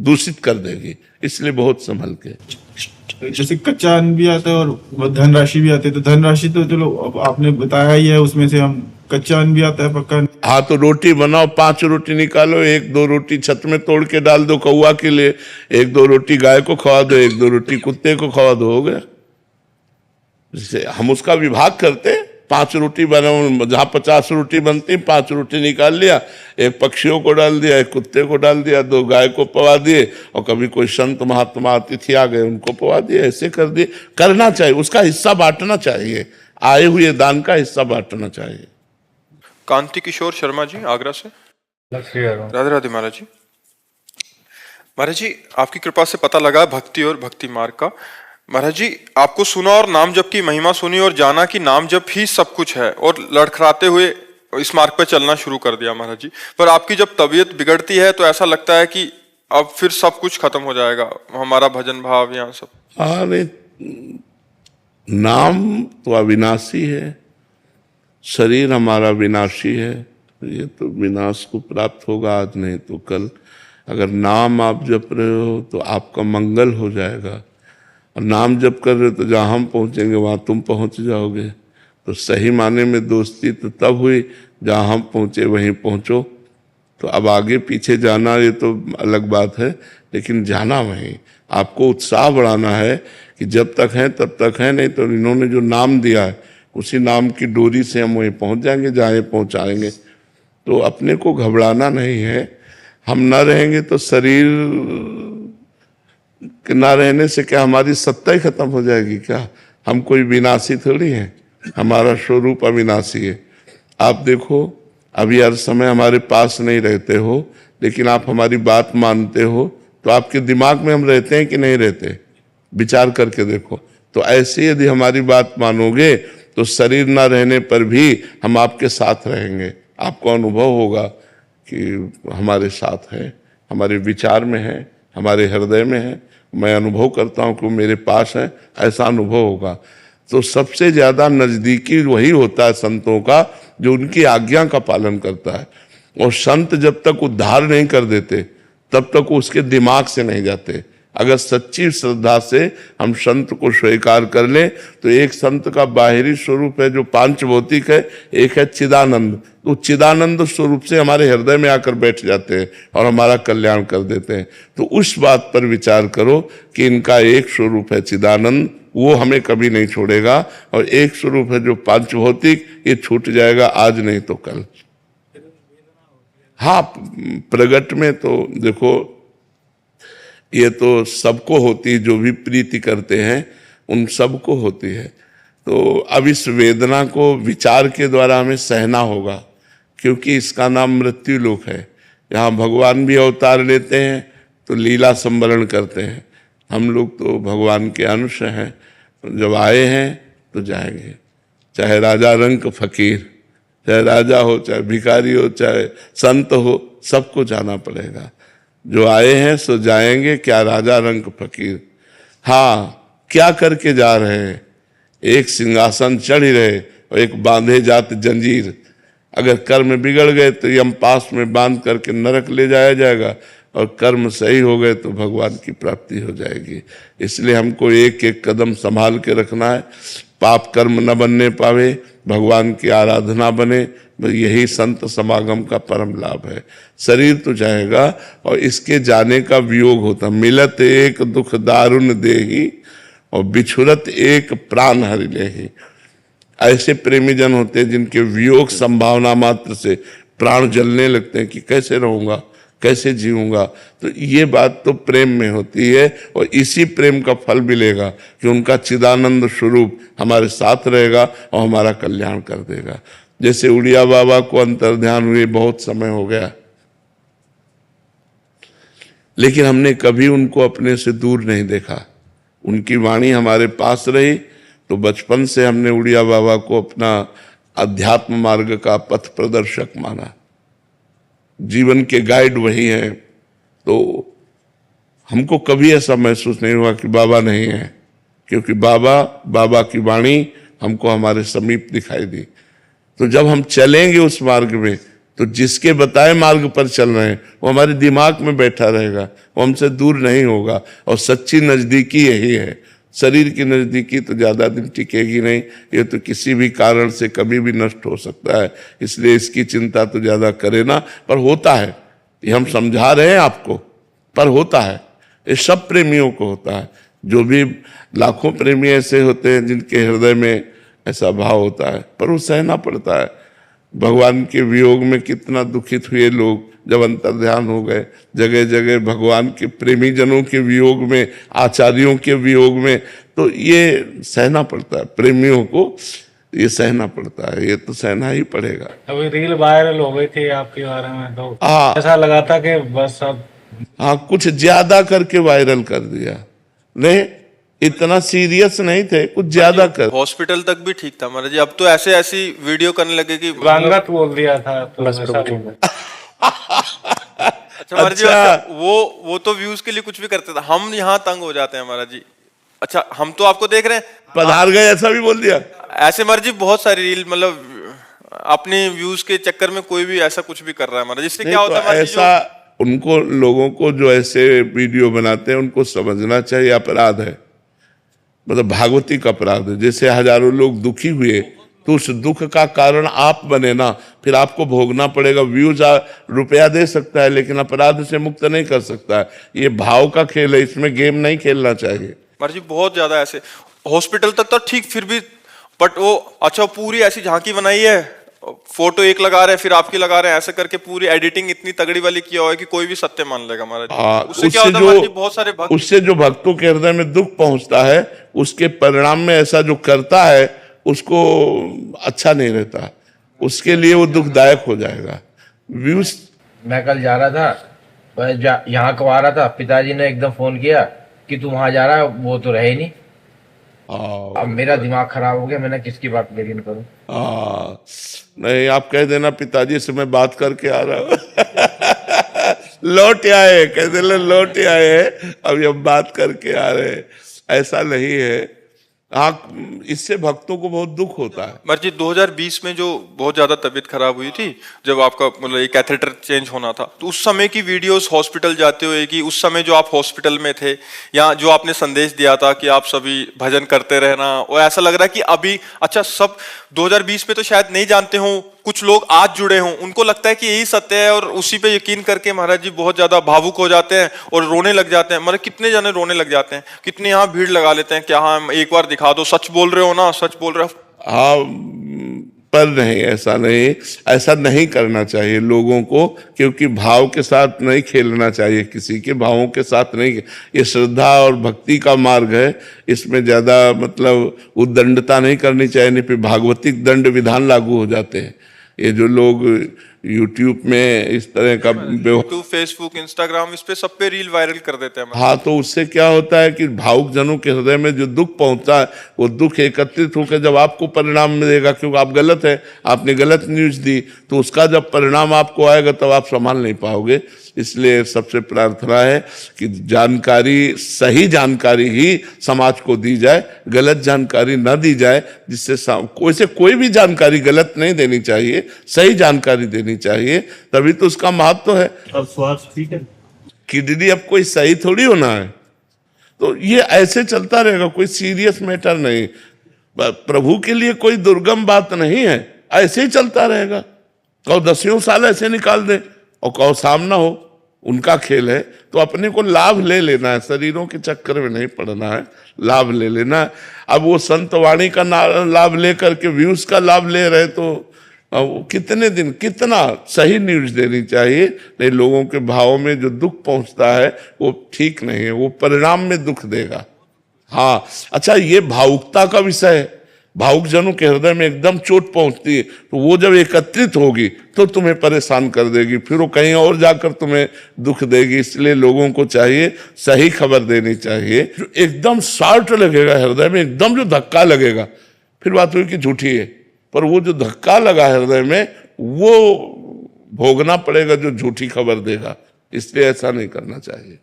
B: दूषित कर देगी। इसलिए बहुत संभल के।
F: जैसे कच्चा अन्न भी आता है और धनराशि भी आती है, तो धनराशि तो चलो आपने बताया ही है, उसमें से हम कच्चा अन्न भी आता है, पक्का।
B: हाँ, तो रोटी बनाओ, 5 रोटी निकालो, 1-2 रोटी छत में तोड़ के डाल दो कौवा के लिए, 1-2 रोटी गाय को खवा दो, 1-2 रोटी कुत्ते को खवा दो, हो गया। जैसे हम उसका विभाग करते, 5 रोटी बनाओ, जहाँ 50 रोटी बनती, 5 रोटी निकाल लिया, 1 पक्षियों को डाल दिया, 1 कुत्ते को डाल दिया, 2 गाय को पवा दिए, और कभी कोई संत महात्मा अतिथि आ गए उनको पवा दिए, ऐसे कर दिए। करना चाहिए, उसका हिस्सा बांटना चाहिए, आए हुए दान का हिस्सा बांटना चाहिए।
A: कांति किशोर शर्मा जी आगरा से। राधे राधे महाराज जी। महाराज जी, आपकी कृपा से पता लगा भक्ति और भक्ति मार्ग का। महाराज जी, आपको सुना और नाम जप की महिमा सुनी और जाना कि नाम जप ही सब कुछ है, और लड़खड़ाते हुए इस मार्ग पर चलना शुरू कर दिया महाराज जी। पर आपकी जब तबीयत बिगड़ती है तो ऐसा लगता है कि अब फिर सब कुछ खत्म हो जाएगा, हमारा भजन भाव यहाँ सब?
B: अरे नाम तो अविनाशी है, शरीर हमारा विनाशी है, ये तो विनाश को प्राप्त होगा आज नहीं तो कल। अगर नाम आप जप रहे हो तो आपका मंगल हो जाएगा, और नाम जप कर रहे हो तो जहाँ हम पहुँचेंगे वहाँ तुम पहुँच जाओगे। तो सही माने में दोस्ती तो तब हुई जहाँ हम पहुँचे वहीं पहुँचो। तो अब आगे पीछे जाना ये तो अलग बात है, लेकिन जाना वहीं। आपको उत्साह बढ़ाना है कि जब तक है तब तक है, नहीं तो इन्होंने जो नाम दिया है उसी नाम की डोरी से हम वहीं पहुँच जाएंगे जहाँ ये पहुँचाएंगे। तो अपने को घबराना नहीं है। हम ना रहेंगे तो शरीर के ना रहने से क्या हमारी सत्ता ही खत्म हो जाएगी क्या? हम कोई विनाशी थोड़ी हैं, हमारा स्वरूप अविनाशी है। आप देखो अभी हर समय हमारे पास नहीं रहते हो, लेकिन आप हमारी बात मानते हो, तो आपके दिमाग में हम रहते हैं कि नहीं रहते? विचार करके देखो। तो ऐसे यदि हमारी बात मानोगे तो शरीर ना रहने पर भी हम आपके साथ रहेंगे। आपको अनुभव होगा कि हमारे साथ है, हमारे विचार में है, हमारे हृदय में है। मैं अनुभव करता हूँ कि वो मेरे पास है, ऐसा अनुभव होगा। तो सबसे ज्यादा नजदीकी वही होता है संतों का जो उनकी आज्ञा का पालन करता है। और संत जब तक उद्धार नहीं कर देते तब तक वो उसके दिमाग से नहीं जाते। अगर सच्ची श्रद्धा से हम संत को स्वीकार कर लें तो एक संत का बाहरी स्वरूप है जो पांच भौतिक है, एक है चिदानंद। तो चिदानंद स्वरूप से हमारे हृदय में आकर बैठ जाते हैं और हमारा कल्याण कर देते हैं। तो उस बात पर विचार करो कि इनका एक स्वरूप है चिदानंद, वो हमें कभी नहीं छोड़ेगा, और एक स्वरूप है जो पांच भौतिक, ये छूट जाएगा आज नहीं तो कल। हाँ, प्रगट में तो देखो ये तो सबको होती है, जो भी प्रीति करते हैं उन सबको होती है। तो अब इस वेदना को विचार के द्वारा हमें सहना होगा, क्योंकि इसका नाम मृत्यु लोक है। यहाँ भगवान भी अवतार लेते हैं तो लीला संवरण करते हैं। हम लोग तो भगवान के अंश हैं, तो जब आए हैं तो जाएंगे। चाहे राजा रंक फकीर, चाहे राजा हो, चाहे भिखारी हो, चाहे संत हो, सबको जाना पड़ेगा। जो आए हैं सो जाएंगे, क्या राजा रंक फकीर। हाँ, क्या करके जा रहे हैं? एक सिंहासन चढ़ ही रहे और एक बांधे जात जंजीर। अगर कर्म बिगड़ गए तो यम पास में बांध करके नरक ले जाया जाएगा, और कर्म सही हो गए तो भगवान की प्राप्ति हो जाएगी। इसलिए हमको एक एक कदम संभाल के रखना है, पाप कर्म न बनने पावे, भगवान की आराधना बने। यही संत समागम का परम लाभ है। शरीर तो जाएगा और इसके जाने का वियोग होता। मिलत एक दुख दारुण देही और बिछुरत एक प्राण हरि लेही। ऐसे प्रेमी जन होते हैं जिनके वियोग संभावना मात्र से प्राण जलने लगते हैं कि कैसे रहूंगा, कैसे जीऊंगा। तो ये बात तो प्रेम में होती है, और इसी प्रेम का फल मिलेगा कि उनका चिदानंद स्वरूप हमारे साथ रहेगा और हमारा कल्याण कर देगा। जैसे उड़िया बाबा को अंतर्ध्यान हुए बहुत समय हो गया, लेकिन हमने कभी उनको अपने से दूर नहीं देखा। उनकी वाणी हमारे पास रही, तो बचपन से हमने उड़िया बाबा को अपना अध्यात्म मार्ग का पथ प्रदर्शक माना। जीवन के गाइड वही हैं। तो हमको कभी ऐसा महसूस नहीं हुआ कि बाबा नहीं है, क्योंकि बाबा की वाणी हमको हमारे समीप दिखाई दी। तो जब हम चलेंगे उस मार्ग में, तो जिसके बताए मार्ग पर चल रहे हैं वो हमारे दिमाग में बैठा रहेगा, वो हमसे दूर नहीं होगा। और सच्ची नजदीकी यही है। शरीर की नजदीकी तो ज्यादा दिन टिकेगी नहीं, ये तो किसी भी कारण से कभी भी नष्ट हो सकता है। इसलिए इसकी चिंता तो ज्यादा करे ना। पर होता है, ये हम समझा रहे हैं आपको, पर होता है। ये सब प्रेमियों को होता है। जो भी लाखों प्रेमी ऐसे होते हैं जिनके हृदय में ऐसा भाव होता है, पर वो सहना पड़ता है। भगवान के वियोग में कितना दुखित हुए लोग जब अंतर्ध्यान हो गए। जगह जगह भगवान के प्रेमी जनों के वियोग में, आचार्यों के वियोग में, तो ये सहना पड़ता है। प्रेमियों को ये सहना पड़ता है, ये तो सहना ही पड़ेगा।
G: अभी रील वायरल हो गई थी आपके बारे में, तो
B: हाँ,
G: ऐसा लगा था कि बस अब
B: हाँ, कुछ ज्यादा करके वायरल कर दिया। नहीं, इतना सीरियस नहीं थे, कुछ ज्यादा कर।
A: हॉस्पिटल तक भी ठीक था महाराज जी, अब तो ऐसी वीडियो करने लगे कि
G: रंगत बोल दिया था, तो ऐसा नहीं।
A: अच्छा महाराज जी, अच्छा, वो तो व्यूज के लिए कुछ भी करते थे, हम यहाँ तंग हो जाते हैं महाराज जी। अच्छा, हम तो आपको देख रहे हैं,
B: पधार गए ऐसा भी बोल दिया।
A: ऐसे महाराज जी बहुत सारी रील, मतलब अपने व्यूज के चक्कर में कोई भी ऐसा कुछ भी कर रहा है महाराज, जिससे क्या
B: नहीं
A: होता है
B: तो
A: महाराज जी,
B: ऐसा उनको, लोगों को जो ऐसे वीडियो बनाते हैं उनको समझना चाहिए अपराध है, मतलब भागवतिक अपराध है। जैसे हजारों लोग दुखी हुए तो उस दुख का कारण आप बने ना, फिर आपको भोगना पड़ेगा। व्यूज रुपया दे सकता है लेकिन अपराध से मुक्त नहीं कर सकता है। ये भाव का खेल है, इसमें गेम नहीं खेलना चाहिए।
A: महाराज जी बहुत ज्यादा ऐसे, हॉस्पिटल तक तो ठीक फिर भी, बट वो अच्छा पूरी ऐसी झांकी बनाई है, फोटो एक लगा रहे हैं फिर आपकी लगा रहे हैं, ऐसे करके पूरी एडिटिंग इतनी तगड़ी वाली किया हुआ है कि कोई भी सत्य मान लेगा महाराज जी। उससे क्या होता है महाराज जी, बहुत सारे भक्त,
B: उससे जो भक्तों के हृदय में दुख पहुंचता है, उसके परिणाम में ऐसा जो करता है उसको अच्छा नहीं रहता, उसके लिए वो दुखदायक हो जाएगा। व्यूज,
H: मैं कल जा रहा था, यहाँ को आ रहा था, पिताजी ने एकदम फोन किया कि तू वहां जा रहा है, वो तो रहे ही नहीं। अब मेरा दिमाग खराब हो गया, मैंने किसकी बात यकीन करूं।
B: नहीं, आप कह देना पिताजी से मैं बात करके आ रहा हूं लौट आए, कह देना लौट आए, अभी हम बात करके आ रहे हैं। ऐसा नहीं है। हाँ, इससे भक्तों को बहुत दुख होता है।
A: महाराज जी 2020 में जो बहुत ज्यादा तबीयत खराब हुई थी, जब आपका मतलब ये कैथेटर चेंज होना था, तो उस समय की वीडियोस हॉस्पिटल जाते हुए की, उस समय जो आप हॉस्पिटल में थे, या जो आपने संदेश दिया था कि आप सभी भजन करते रहना, और ऐसा लग रहा है कि अभी, अच्छा सब 2020 में तो शायद नहीं जानते हो, कुछ लोग आज जुड़े हों, उनको लगता है कि यही सत्य है और उसी पे यकीन करके महाराज जी बहुत ज्यादा भावुक हो जाते हैं और रोने लग जाते हैं। मतलब कितने जने रोने लग जाते हैं, कितने यहाँ भीड़ लगा लेते हैं, क्या हाँ एक बार दिखा दो, सच बोल रहे हो ना, सच बोल रहे हो।
B: हाँ, पर नहीं, ऐसा नहीं करना चाहिए लोगों को, क्योंकि भाव के साथ नहीं खेलना चाहिए, किसी के भावों के साथ नहीं। ये श्रद्धा और भक्ति का मार्ग है, इसमें ज्यादा मतलब उद्दंडता नहीं करनी चाहिए, नहीं फिर भागवतिक दंड विधान लागू हो जाते हैं। ये जो लोग यूट्यूब में इस तरह का
A: यूट्यूब, फेसबुक, इंस्टाग्राम, इस पे सब पे रील वायरल कर देते हैं।
B: हाँ, तो उससे क्या होता है कि भावुक जनों के हृदय में जो दुख पहुंचता है, वो दुख एकत्रित होकर जब आपको परिणाम मिलेगा, क्योंकि आप गलत है, आपने गलत न्यूज दी, तो उसका जब परिणाम आपको आएगा तब आप संभाल नहीं पाओगे। इसलिए सबसे प्रार्थना है कि जानकारी, सही जानकारी ही समाज को दी जाए, गलत जानकारी न दी जाए, जिससे कोई भी जानकारी गलत नहीं देनी चाहिए, सही जानकारी देनी चाहिए, तभी तो उसका महत्व है।
F: अब स्वास्थ्य ठीक है,
B: किडनी अब कोई सही थोड़ी होना है, तो ये ऐसे चलता रहेगा, कोई सीरियस मैटर नहीं, प्रभु के लिए कोई दुर्गम बात नहीं है, ऐसे ही चलता रहेगा। कहो 10 साल ऐसे निकाल दे और कहो सामना हो, उनका खेल है। तो अपने को लाभ ले लेना है, शरीरों के चक्कर में नहीं पड़ना है, लाभ ले लेना है। अब वो संत वाणी का लाभ लेकर के व्यूज का लाभ ले रहे, तो कितने दिन, कितना सही न्यूज देनी चाहिए। नहीं, लोगों के भावों में जो दुख पहुंचता है वो ठीक नहीं है, वो परिणाम में दुख देगा। हाँ, अच्छा, ये भावुकता का विषय है, भावुक जनों के हृदय में एकदम चोट पहुंचती है, तो वो जब एकत्रित होगी तो तुम्हें परेशान कर देगी, फिर वो कहीं और जाकर तुम्हें दुख देगी। इसलिए लोगों को चाहिए सही खबर देनी चाहिए। जो एकदम शॉर्ट लगेगा हृदय में, एकदम जो धक्का लगेगा, फिर बात हुई कि झूठी है, पर वो जो धक्का लगा हृदय में, वो भोगना पड़ेगा जो झूठी खबर देगा। इसलिए ऐसा नहीं करना चाहिए।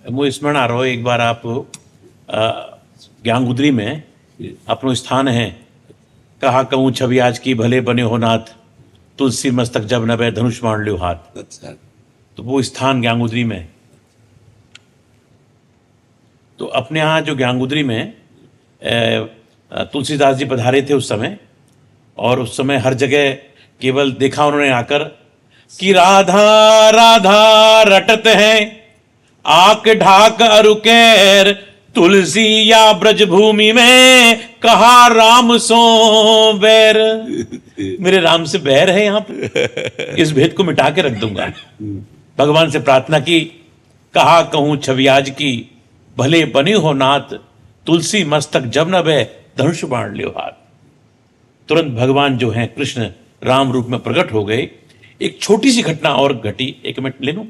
I: मुझे स्मरण आ रहा हो, एक बार आप ज्ञानगुदरी में अपनो स्थान है, कहा कहूँ छवि आज की भले बने हो नाथ, तुलसी मस्तक जब नभे धनुष मार लो हाथ।
B: अच्छा,
I: तो वो स्थान ज्ञानगुदरी में, तो अपने यहाँ जो ज्ञानगुदरी में तुलसीदास जी पधारे थे उस समय, और उस समय हर जगह केवल देखा उन्होंने आकर कि राधा राधा रटत हैं, आक ढाक अरुकेर तुलसी या ब्रज भूमि में, कहा राम सो बैर। मेरे राम से बैर है यहाँ पे, इस भेद को मिटा के रख दूंगा। भगवान से प्रार्थना की, कहा कहूँ छवि आज की भले बने हो नाथ, तुलसी मस्तक जब न बह धनुष बाण लियो हाथ। तुरंत भगवान जो हैं कृष्ण राम रूप में प्रकट हो गए। एक छोटी सी घटना और घटी, 1 मिनट ले लूं।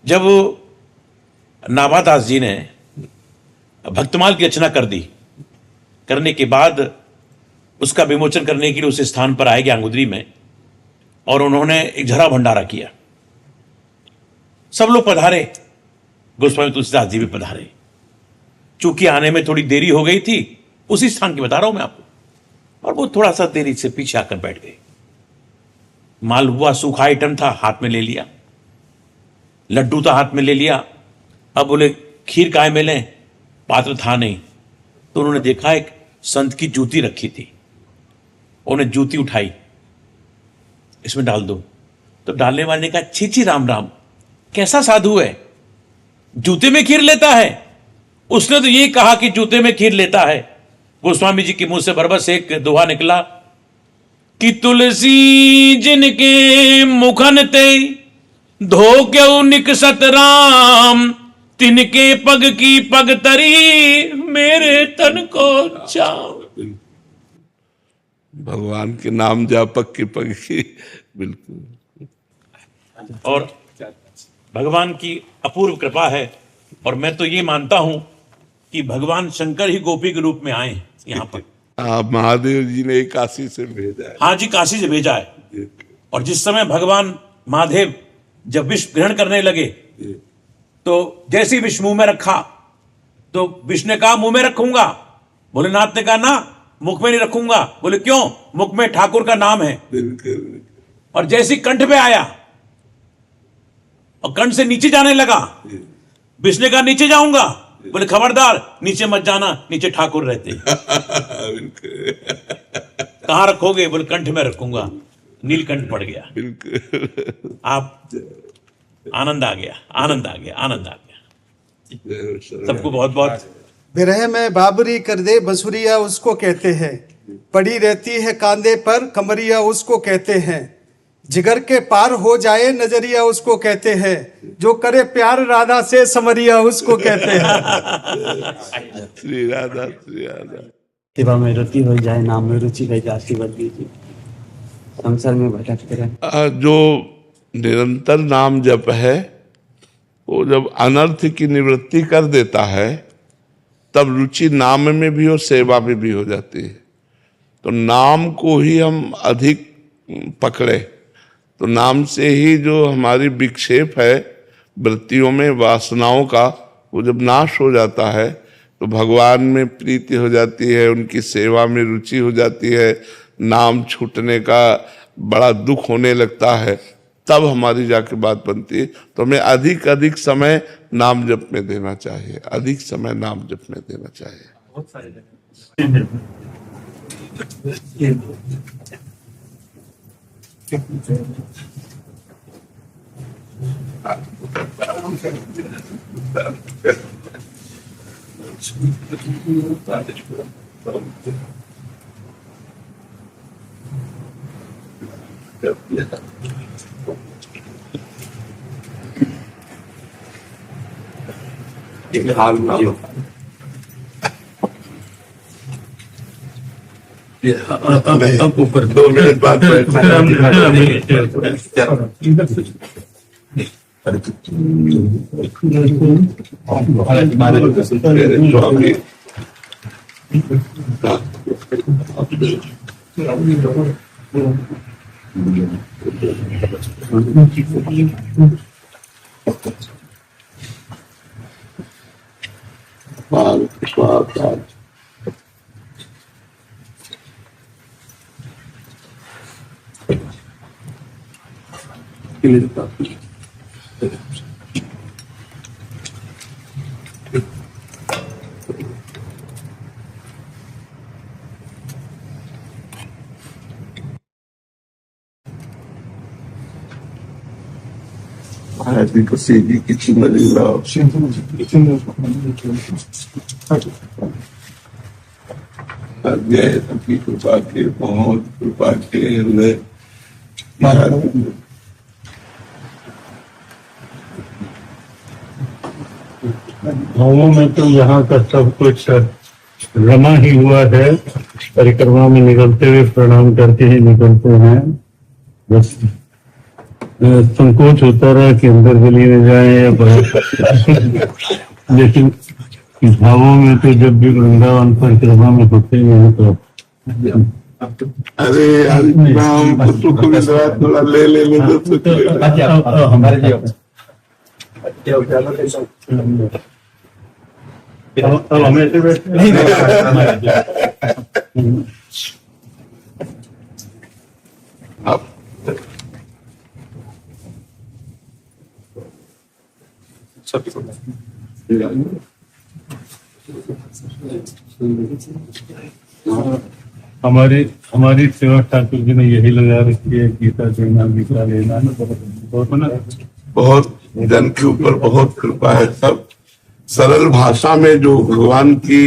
I: जब नाभादास जी ने भक्तमाल की रचना कर दी, करने के बाद उसका विमोचन करने के लिए उस स्थान पर आए ज्ञानगुदरी में, और उन्होंने एक झरा भंडारा किया। सब लोग पधारे, गोस्वामी तुलसीदास जी भी पधारे। चूंकि आने में थोड़ी देरी हो गई थी, उसी स्थान की बता रहा हूं मैं आपको, और वो थोड़ा सा देरी से पीछे आकर बैठ गए। मालपुआ सूखा आइटम था, हाथ में ले लिया। लड्डू था, हाथ में ले लिया। अब बोले खीर काय में लें, पात्र था नहीं। तो उन्होंने देखा एक संत की जूती रखी थी, उन्होंने जूती उठाई, इसमें डाल दो। तो डालने वाले ने कहा छी छी राम राम, कैसा साधु है, जूते में खीर लेता है। उसने तो ये कहा कि जूते में खीर लेता है। गोस्वामी जी के मुंह से बरबस एक दोहा निकला कि तुलसी जिनके मुखन ते धो क्यों निकसत राम, तिनके पग की पग तरी मेरे तन को चाव।
B: भगवान के नाम जापक की पग की, बिल्कुल।
I: और भगवान की अपूर्व कृपा है। और मैं तो ये मानता हूं कि भगवान शंकर ही गोपी के रूप में आए यहाँ पर।
B: महादेव जी ने काशी से भेजा है।
I: हाँ जी, काशी से भेजा है। और जिस समय भगवान महादेव जब विष ग्रहण करने लगे, तो जैसे ही विष मुंह में रखा, तो विष ने कहा मुंह में रखूंगा। भोलेनाथ ने कहा ना, मुख में नहीं रखूंगा। बोले क्यों? मुख में ठाकुर का नाम है। और जैसे ही कंठ पे आया और कंठ से नीचे जाने लगा, विष ने कहा नीचे जाऊंगा। बोले खबरदार, नीचे मत जाना, नीचे ठाकुर रहते। कहां रखोगे? बोले कंठ में रखूंगा। नीलकंठ पड़ गया। आप आनंद आ गया, आनंद आ गया, आनंद आ गया। सबको बहुत बहुत।
J: विरह में बाबरी कर दे बसुरिया उसको कहते हैं, पड़ी रहती है कांधे पर कमरिया उसको कहते हैं, जिगर के पार हो जाए नजरिया उसको कहते हैं, जो करे प्यार राधा से समरिया उसको कहते हैं।
B: श्री राधा, श्री राधा।
K: सेवा में रुचि हो जाए, नाम में रुचि हो जाए, आशीर्वाद दीजिए। संसार में भटकते रहे।
B: जो निरंतर नाम जप है, वो जब अनर्थ की निवृत्ति कर देता है, तब रुचि नाम में भी और सेवा में भी हो जाती है। तो नाम को ही हम अधिक पकड़े, तो नाम से ही जो हमारी विक्षेप है वृत्तियों में, वासनाओं का, वो जब नाश हो जाता है, तो भगवान में प्रीति हो जाती है, उनकी सेवा में रुचि हो जाती है। नाम छूटने का बड़ा दुख होने लगता है, तब हमारी जाके बात बनती है। तो हमें अधिक अधिक समय नाम जप में देना चाहिए, अधिक समय नाम जप में देना चाहिए। बहुत सारे अब ऊपर 2 मिनट बाद महाराज को सीधी की चुनरी लाओ। सबकी कृपा के, बहुत कृपा के हृदय
K: भावों में तो यहाँ का सब कुछ रमा ही हुआ है। परिक्रमा में निकलते हुए प्रणाम करके ही निकलते हैं। बस संकोच होता रहा कि अंदर गली में जाए या बाहर। लेकिन भावों में तो जब भी वृंदावन परिक्रमा में होते हैं तो
B: अरे यार इतना हमको सुख मिल रहा है, थोड़ा ले तो सुख ले ले।
K: हमारे लिए हमें ऐसे बैठे
B: अब
K: हमारी सेवा ठाकुर जी ने यही लगा रखी है, गीता देना गीता लेना ना, बहुत ना।
B: बहुत जन के ऊपर बहुत कृपा है। सब सरल भाषा में जो भगवान की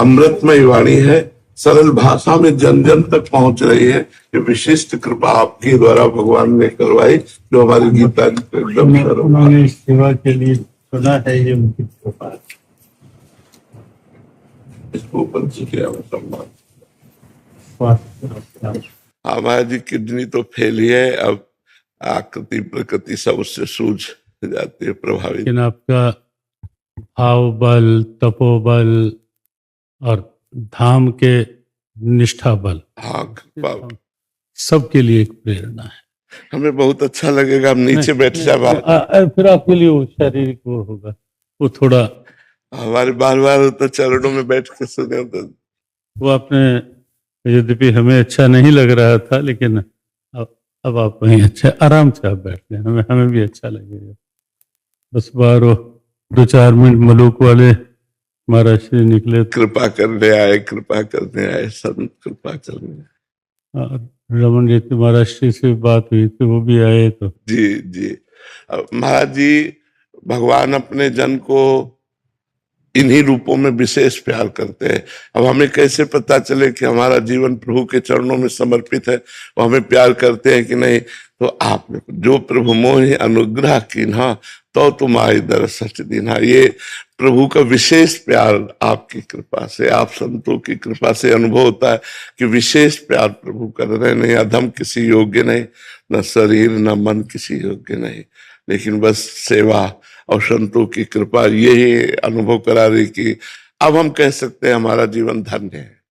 B: अमृतमय वाणी है, सरल भाषा में जन जन तक पहुंच रही है। ये विशिष्ट कृपा आपके द्वारा भगवान ने करवाई, जो हमारी गीता एकदम सरल।
K: उन्होंने इस सेवा के लिए सुना है, ये उनकी कृपा है।
B: इसको ऊपर से किया सम्मान। हमारा जी किडनी तो फेल ही है, अब आकृति प्रकृति सब उससे सूझ जाती है, प्रभावित।
K: लेकिन आपका भाव बल, तपोबल और धाम के निष्ठा बल,
B: हाँ कृपा
K: सबके लिए एक प्रेरणा है।
B: हमें बहुत अच्छा लगेगा, हम नीचे बैठ जाए।
K: फिर आपके लिए वो शारीरिक वो होगा, वो थोड़ा
B: हमारे बार बार तो चरणों में बैठ के सुने तो
K: वो आपने, यद्यपि हमें अच्छा नहीं लग रहा था, लेकिन अब आप वहीं अच्छा आराम से आप बैठ लें, हमें भी अच्छा लगेगा। बस बार वो 2-4 मिनट मलूक वाले महाराज श्री निकले,
B: कृपा करने आए, कृपा करने आए, सब कृपा करने।
K: और रमन जी महाराज श्री से बात हुई थी, वो भी आए तो
B: जी जी। अब महाराज जी भगवान अपने जन को इन्हीं रूपों में विशेष प्यार करते हैं। अब हमें कैसे पता चले कि हमारा जीवन प्रभु के चरणों में समर्पित है, वो हमें प्यार करते हैं कि नहीं? तो आप जो प्रभु मोहि अनुग्रह कीन्हा तो तुम आई दरसठ दीन्हा, ये प्रभु का विशेष प्यार आपकी कृपा से, आप संतों की कृपा से अनुभव होता है कि विशेष प्यार प्रभु कर रहे हैं। नहीं अधम किसी योग्य नहीं, न शरीर न मन किसी योग्य नहीं, लेकिन बस सेवा और संतों की कृपा यही अनुभव करा रही कि अब हम कह सकते हैं हमारा जीवन धन्य है।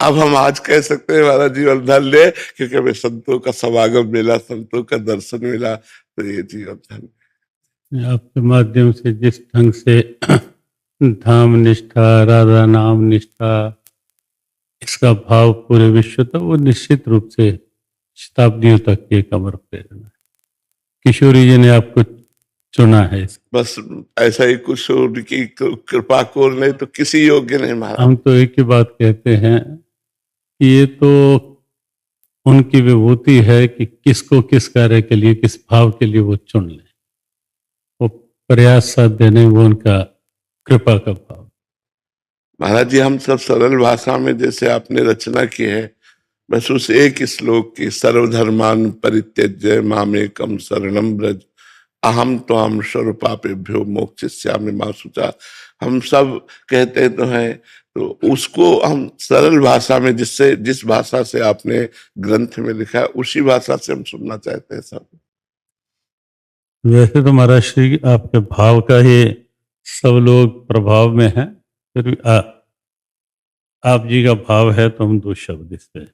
B: अब हम आज कह सकते हैं हमारा जीवन धन्य है, क्योंकि हमें संतों का समागम मिला, संतों का दर्शन मिला, तो ये जीवन धन्य।
K: आपके माध्यम से जिस ढंग से धाम निष्ठा, राधा नाम निष्ठा, इसका भाव पूरे विश्व तक, वो निश्चित रूप से शताब्दियों तक की एक अमर प्रेरणा है। किशोरी जी ने आपको चुना है,
B: बस ऐसा ही कुछ उनकी कृपा को नहीं तो किसी योग्य नहीं मारा।
K: हम तो एक ही बात कहते हैं कि ये तो उनकी विभूति है कि किसको किस कार्य के लिए, किस भाव के लिए वो चुन ले, वो प्रयास साथ देने, वो उनका कृपा का भाव।
B: महाराज जी हम सब सरल भाषा में जैसे आपने रचना की है, बस उस एक श्लोक की, सर्वधर्मान परित्यज्य मामेकम शरणम ब्रज अहम तो हम सर्वपापेभ्यो मोक्षयिष्यामि मा शुचा, हम सब कहते तो हैं, तो उसको हम सरल भाषा में, जिससे जिस भाषा से आपने ग्रंथ में लिखा है उसी भाषा से हम सुनना चाहते हैं सब।
K: वैसे तो महाराज श्री आपके भाव का ही सब लोग प्रभाव में हैं, फिर भी आप जी का भाव है तो हम 2 शब्द इस पे।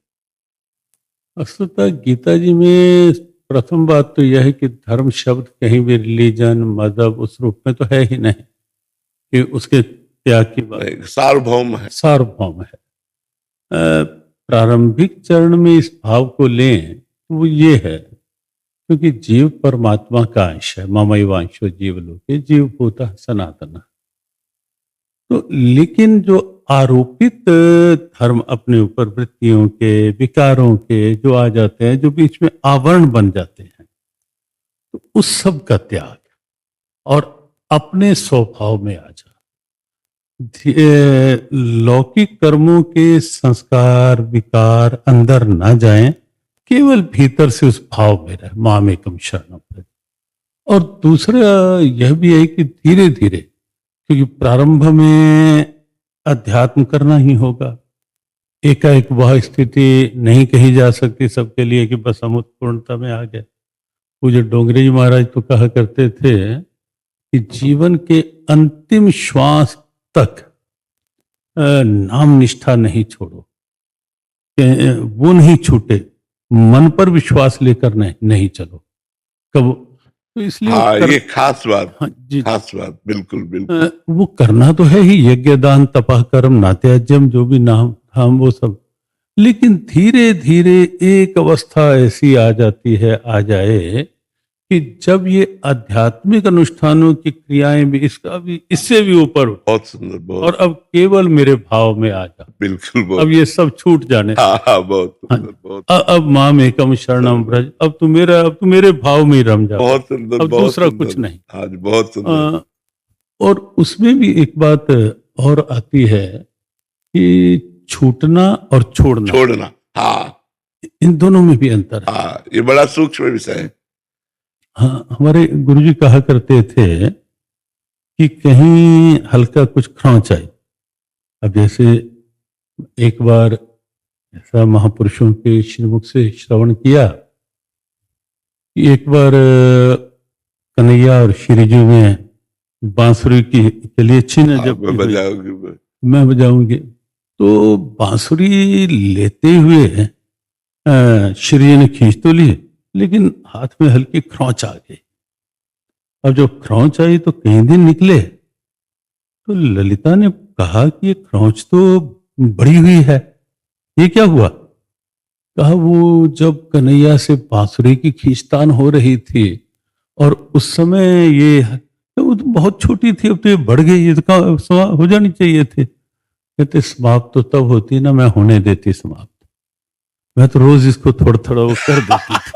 K: वस्तुतः गीता जी में प्रथम बात तो यह है कि धर्म शब्द कहीं भी रिलीजन, मजहब उस रूप में तो है ही नहीं कि उसके त्याग की बात,
B: सार्वभौम है,
K: सार्वभौम है। प्रारंभिक चरण में इस भाव को लें तो वो ये है, क्योंकि जीव परमात्मा का अंश है, ममैवांशो जीवलोके जीवभूतः सनातन। तो लेकिन जो आरोपित धर्म अपने ऊपर वृत्तियों के, विकारों के जो आ जाते हैं, जो बीच में आवरण बन जाते हैं, तो उस सब का त्याग और अपने स्वभाव में आ जा, लौकिक कर्मों के संस्कार विकार अंदर ना जाएं, केवल भीतर से उस भाव में रहे, मामेकम शरणम। और दूसरा यह भी है कि धीरे धीरे, क्योंकि प्रारंभ में अध्यात्म करना ही होगा, एकाएक वह स्थिति नहीं कही जा सकती सबके लिए कि बस हम उत्पूर्णता में आ गए। पूज्य डोंगरे जी महाराज तो कहा करते थे कि जीवन के अंतिम श्वास तक नाम निष्ठा नहीं छोड़ो, वो नहीं छूटे, मन पर विश्वास लेकर नहीं चलो कब। तो इसलिए
B: ये खास बात,
K: हाँ, जी,
B: खास बात, बिल्कुल बिल्कुल।
K: वो करना तो है ही, यज्ञ दान तपः कर्म नात्याज्यम, जो भी नाम हम वो सब, लेकिन धीरे धीरे एक अवस्था ऐसी आ जाती है, आ जाए कि जब ये आध्यात्मिक अनुष्ठानों की क्रियाएं भी इससे भी ऊपर,
B: बहुत सुंदर, बहुत,
K: और अब केवल मेरे भाव में आ जा,
B: बिल्कुल, बहुत,
K: अब ये सब छूट जाने।
B: हाँ, बहुत सुंदर, बहुत,
K: अब माम एकम शरणम व्रज, अब तू मेरे भाव में ही रम जा,
B: बहुत सुंदर,
K: अब
B: बहुत
K: दूसरा
B: सुंदर,
K: कुछ नहीं।
B: आज बहुत सुंदर।
K: और उसमें भी एक बात और आती है कि छूटना और छोड़ना, हाँ,
B: इन
K: दोनों में भी अंतर है।
B: हाँ, ये बड़ा सूक्ष्म विषय है।
K: हाँ, हमारे गुरुजी कहा करते थे कि कहीं हल्का कुछ खरोंच आई। अब जैसे एक बार ऐसा महापुरुषों के श्रीमुख से श्रवण किया कि एक बार कन्हैया और श्रीजी में बांसुरी की चलिए छीन जब मैं बजाऊंगी, तो बांसुरी लेते हुए श्री ने खींच तो ली, लेकिन हाथ में हल्की खरोंच आ गई। अब जब खरोंच आई तो कई दिन निकले, तो ललिता ने कहा कि ये खरोंच तो बड़ी हुई है, ये क्या हुआ? कहा वो जब कन्हैया से बांसुरी की खींचतान हो रही थी और उस समय ये वो तो बहुत छोटी थी, अब तो ये बढ़ गई, ये तो हो जानी चाहिए थी। कहते समाप्त तो तब होती ना, मैं होने देती समाप्त, मैं तो रोज इसको थोड़ा थोड़ा वो कर देती थी।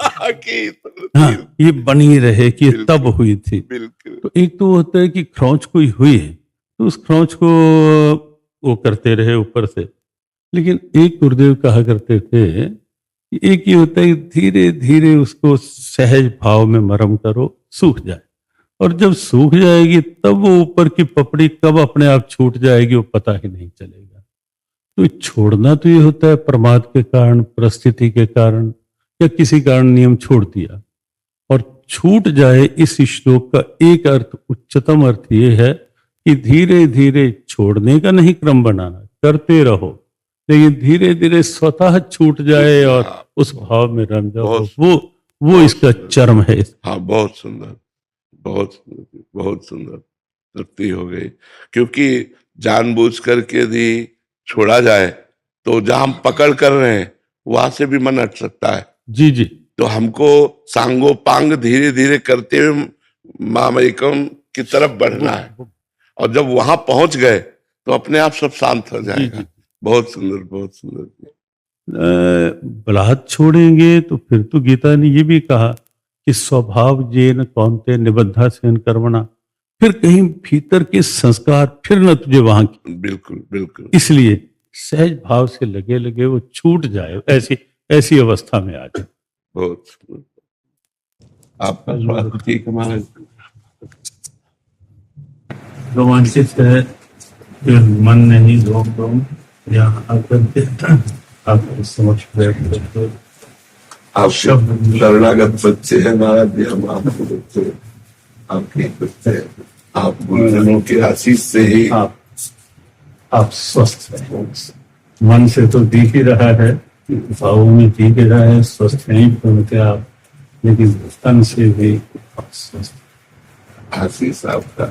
K: हाँ, ये बनी रहे कि ये तब हुई थी। तो एक तो होता है कि खरोंच कोई हुई है तो उस खरोंच को वो करते रहे ऊपर से, लेकिन एक गुरुदेव कहा करते थे कि एक ये होता है धीरे धीरे उसको सहज भाव में मरम करो, सूख जाए, और जब सूख जाएगी तब वो ऊपर की पपड़ी कब अपने आप छूट जाएगी वो पता ही नहीं चलेगा। तो छोड़ना तो ये होता है प्रमाद के कारण, परिस्थिति के कारण, या किसी कारण नियम छोड़ दिया और छूट जाए। इस श्लोक का एक अर्थ, उच्चतम अर्थ ये है कि धीरे धीरे छोड़ने का नहीं क्रम बनाना, करते रहो, लेकिन धीरे धीरे स्वतः छूट जाए और उस भाव में रम जाओ, वो इसका चरम है।
B: हाँ, बहुत सुंदर, बहुत सुंदर, बहुत सुंदर तृप्ति हो गई। क्योंकि जानबूझ करके यदि छोड़ा जाए तो जहां हम पकड़ कर रहे हैं वहां से भी मन हट सकता है।
K: जी जी।
B: तो हमको सांगोपांग धीरे धीरे करते हुए मामैकम की तरफ बढ़ना है, और जब वहां पहुंच गए तो अपने आप सब शांत हो जाएगा। बहुत सुंदर, बहुत सुंदर।
K: बलात् छोड़ेंगे तो फिर तो गीता ने ये भी कहा कि स्वभाव जेन कौनते निबद्धा सेन कर्मणा, फिर कहीं भीतर के संस्कार फिर न तुझे वहां की।
B: बिल्कुल बिल्कुल।
K: इसलिए सहज भाव से लगे लगे वो छूट जाए, ऐसी अवस्था में आ जाए।
B: बहुत आपका स्वागत ठीक है।
K: रोमांचित है फिर मन नहीं रोम यहाँ आकर आपके समक्ष बैठ,
B: आप शरणागत बच्चे हैं महाराज जी, हम आपको बच्चे, आपके बच्चे, आप गुरुजनों के आशीष से ही
K: आप स्वस्थ हैं। मन से तो दिख ही रहा है, भावों में दिख ही रहा है, स्वस्थ नहीं पूर्णतः आप, लेकिन तन से भी आप स्वस्थ।
B: आशीष आपका।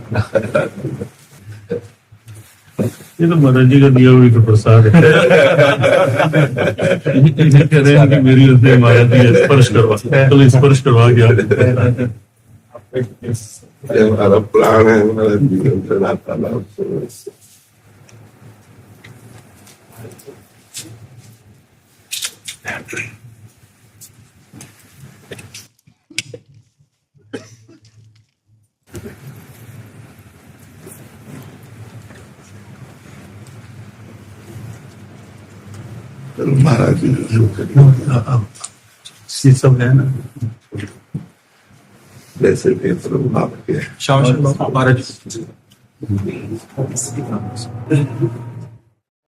K: ये तो महाराज जी का दिया हुई का प्रसाद है। कह रहे हैं कि मेरी हृदय महाराज जी स्पर्श करवा, तो स्पर्श करवा गया।
B: हमारा प्राण है महाराज जी, महाराज
K: जी सब है ना,
B: जैसे भी प्रभु आपके
F: महाराज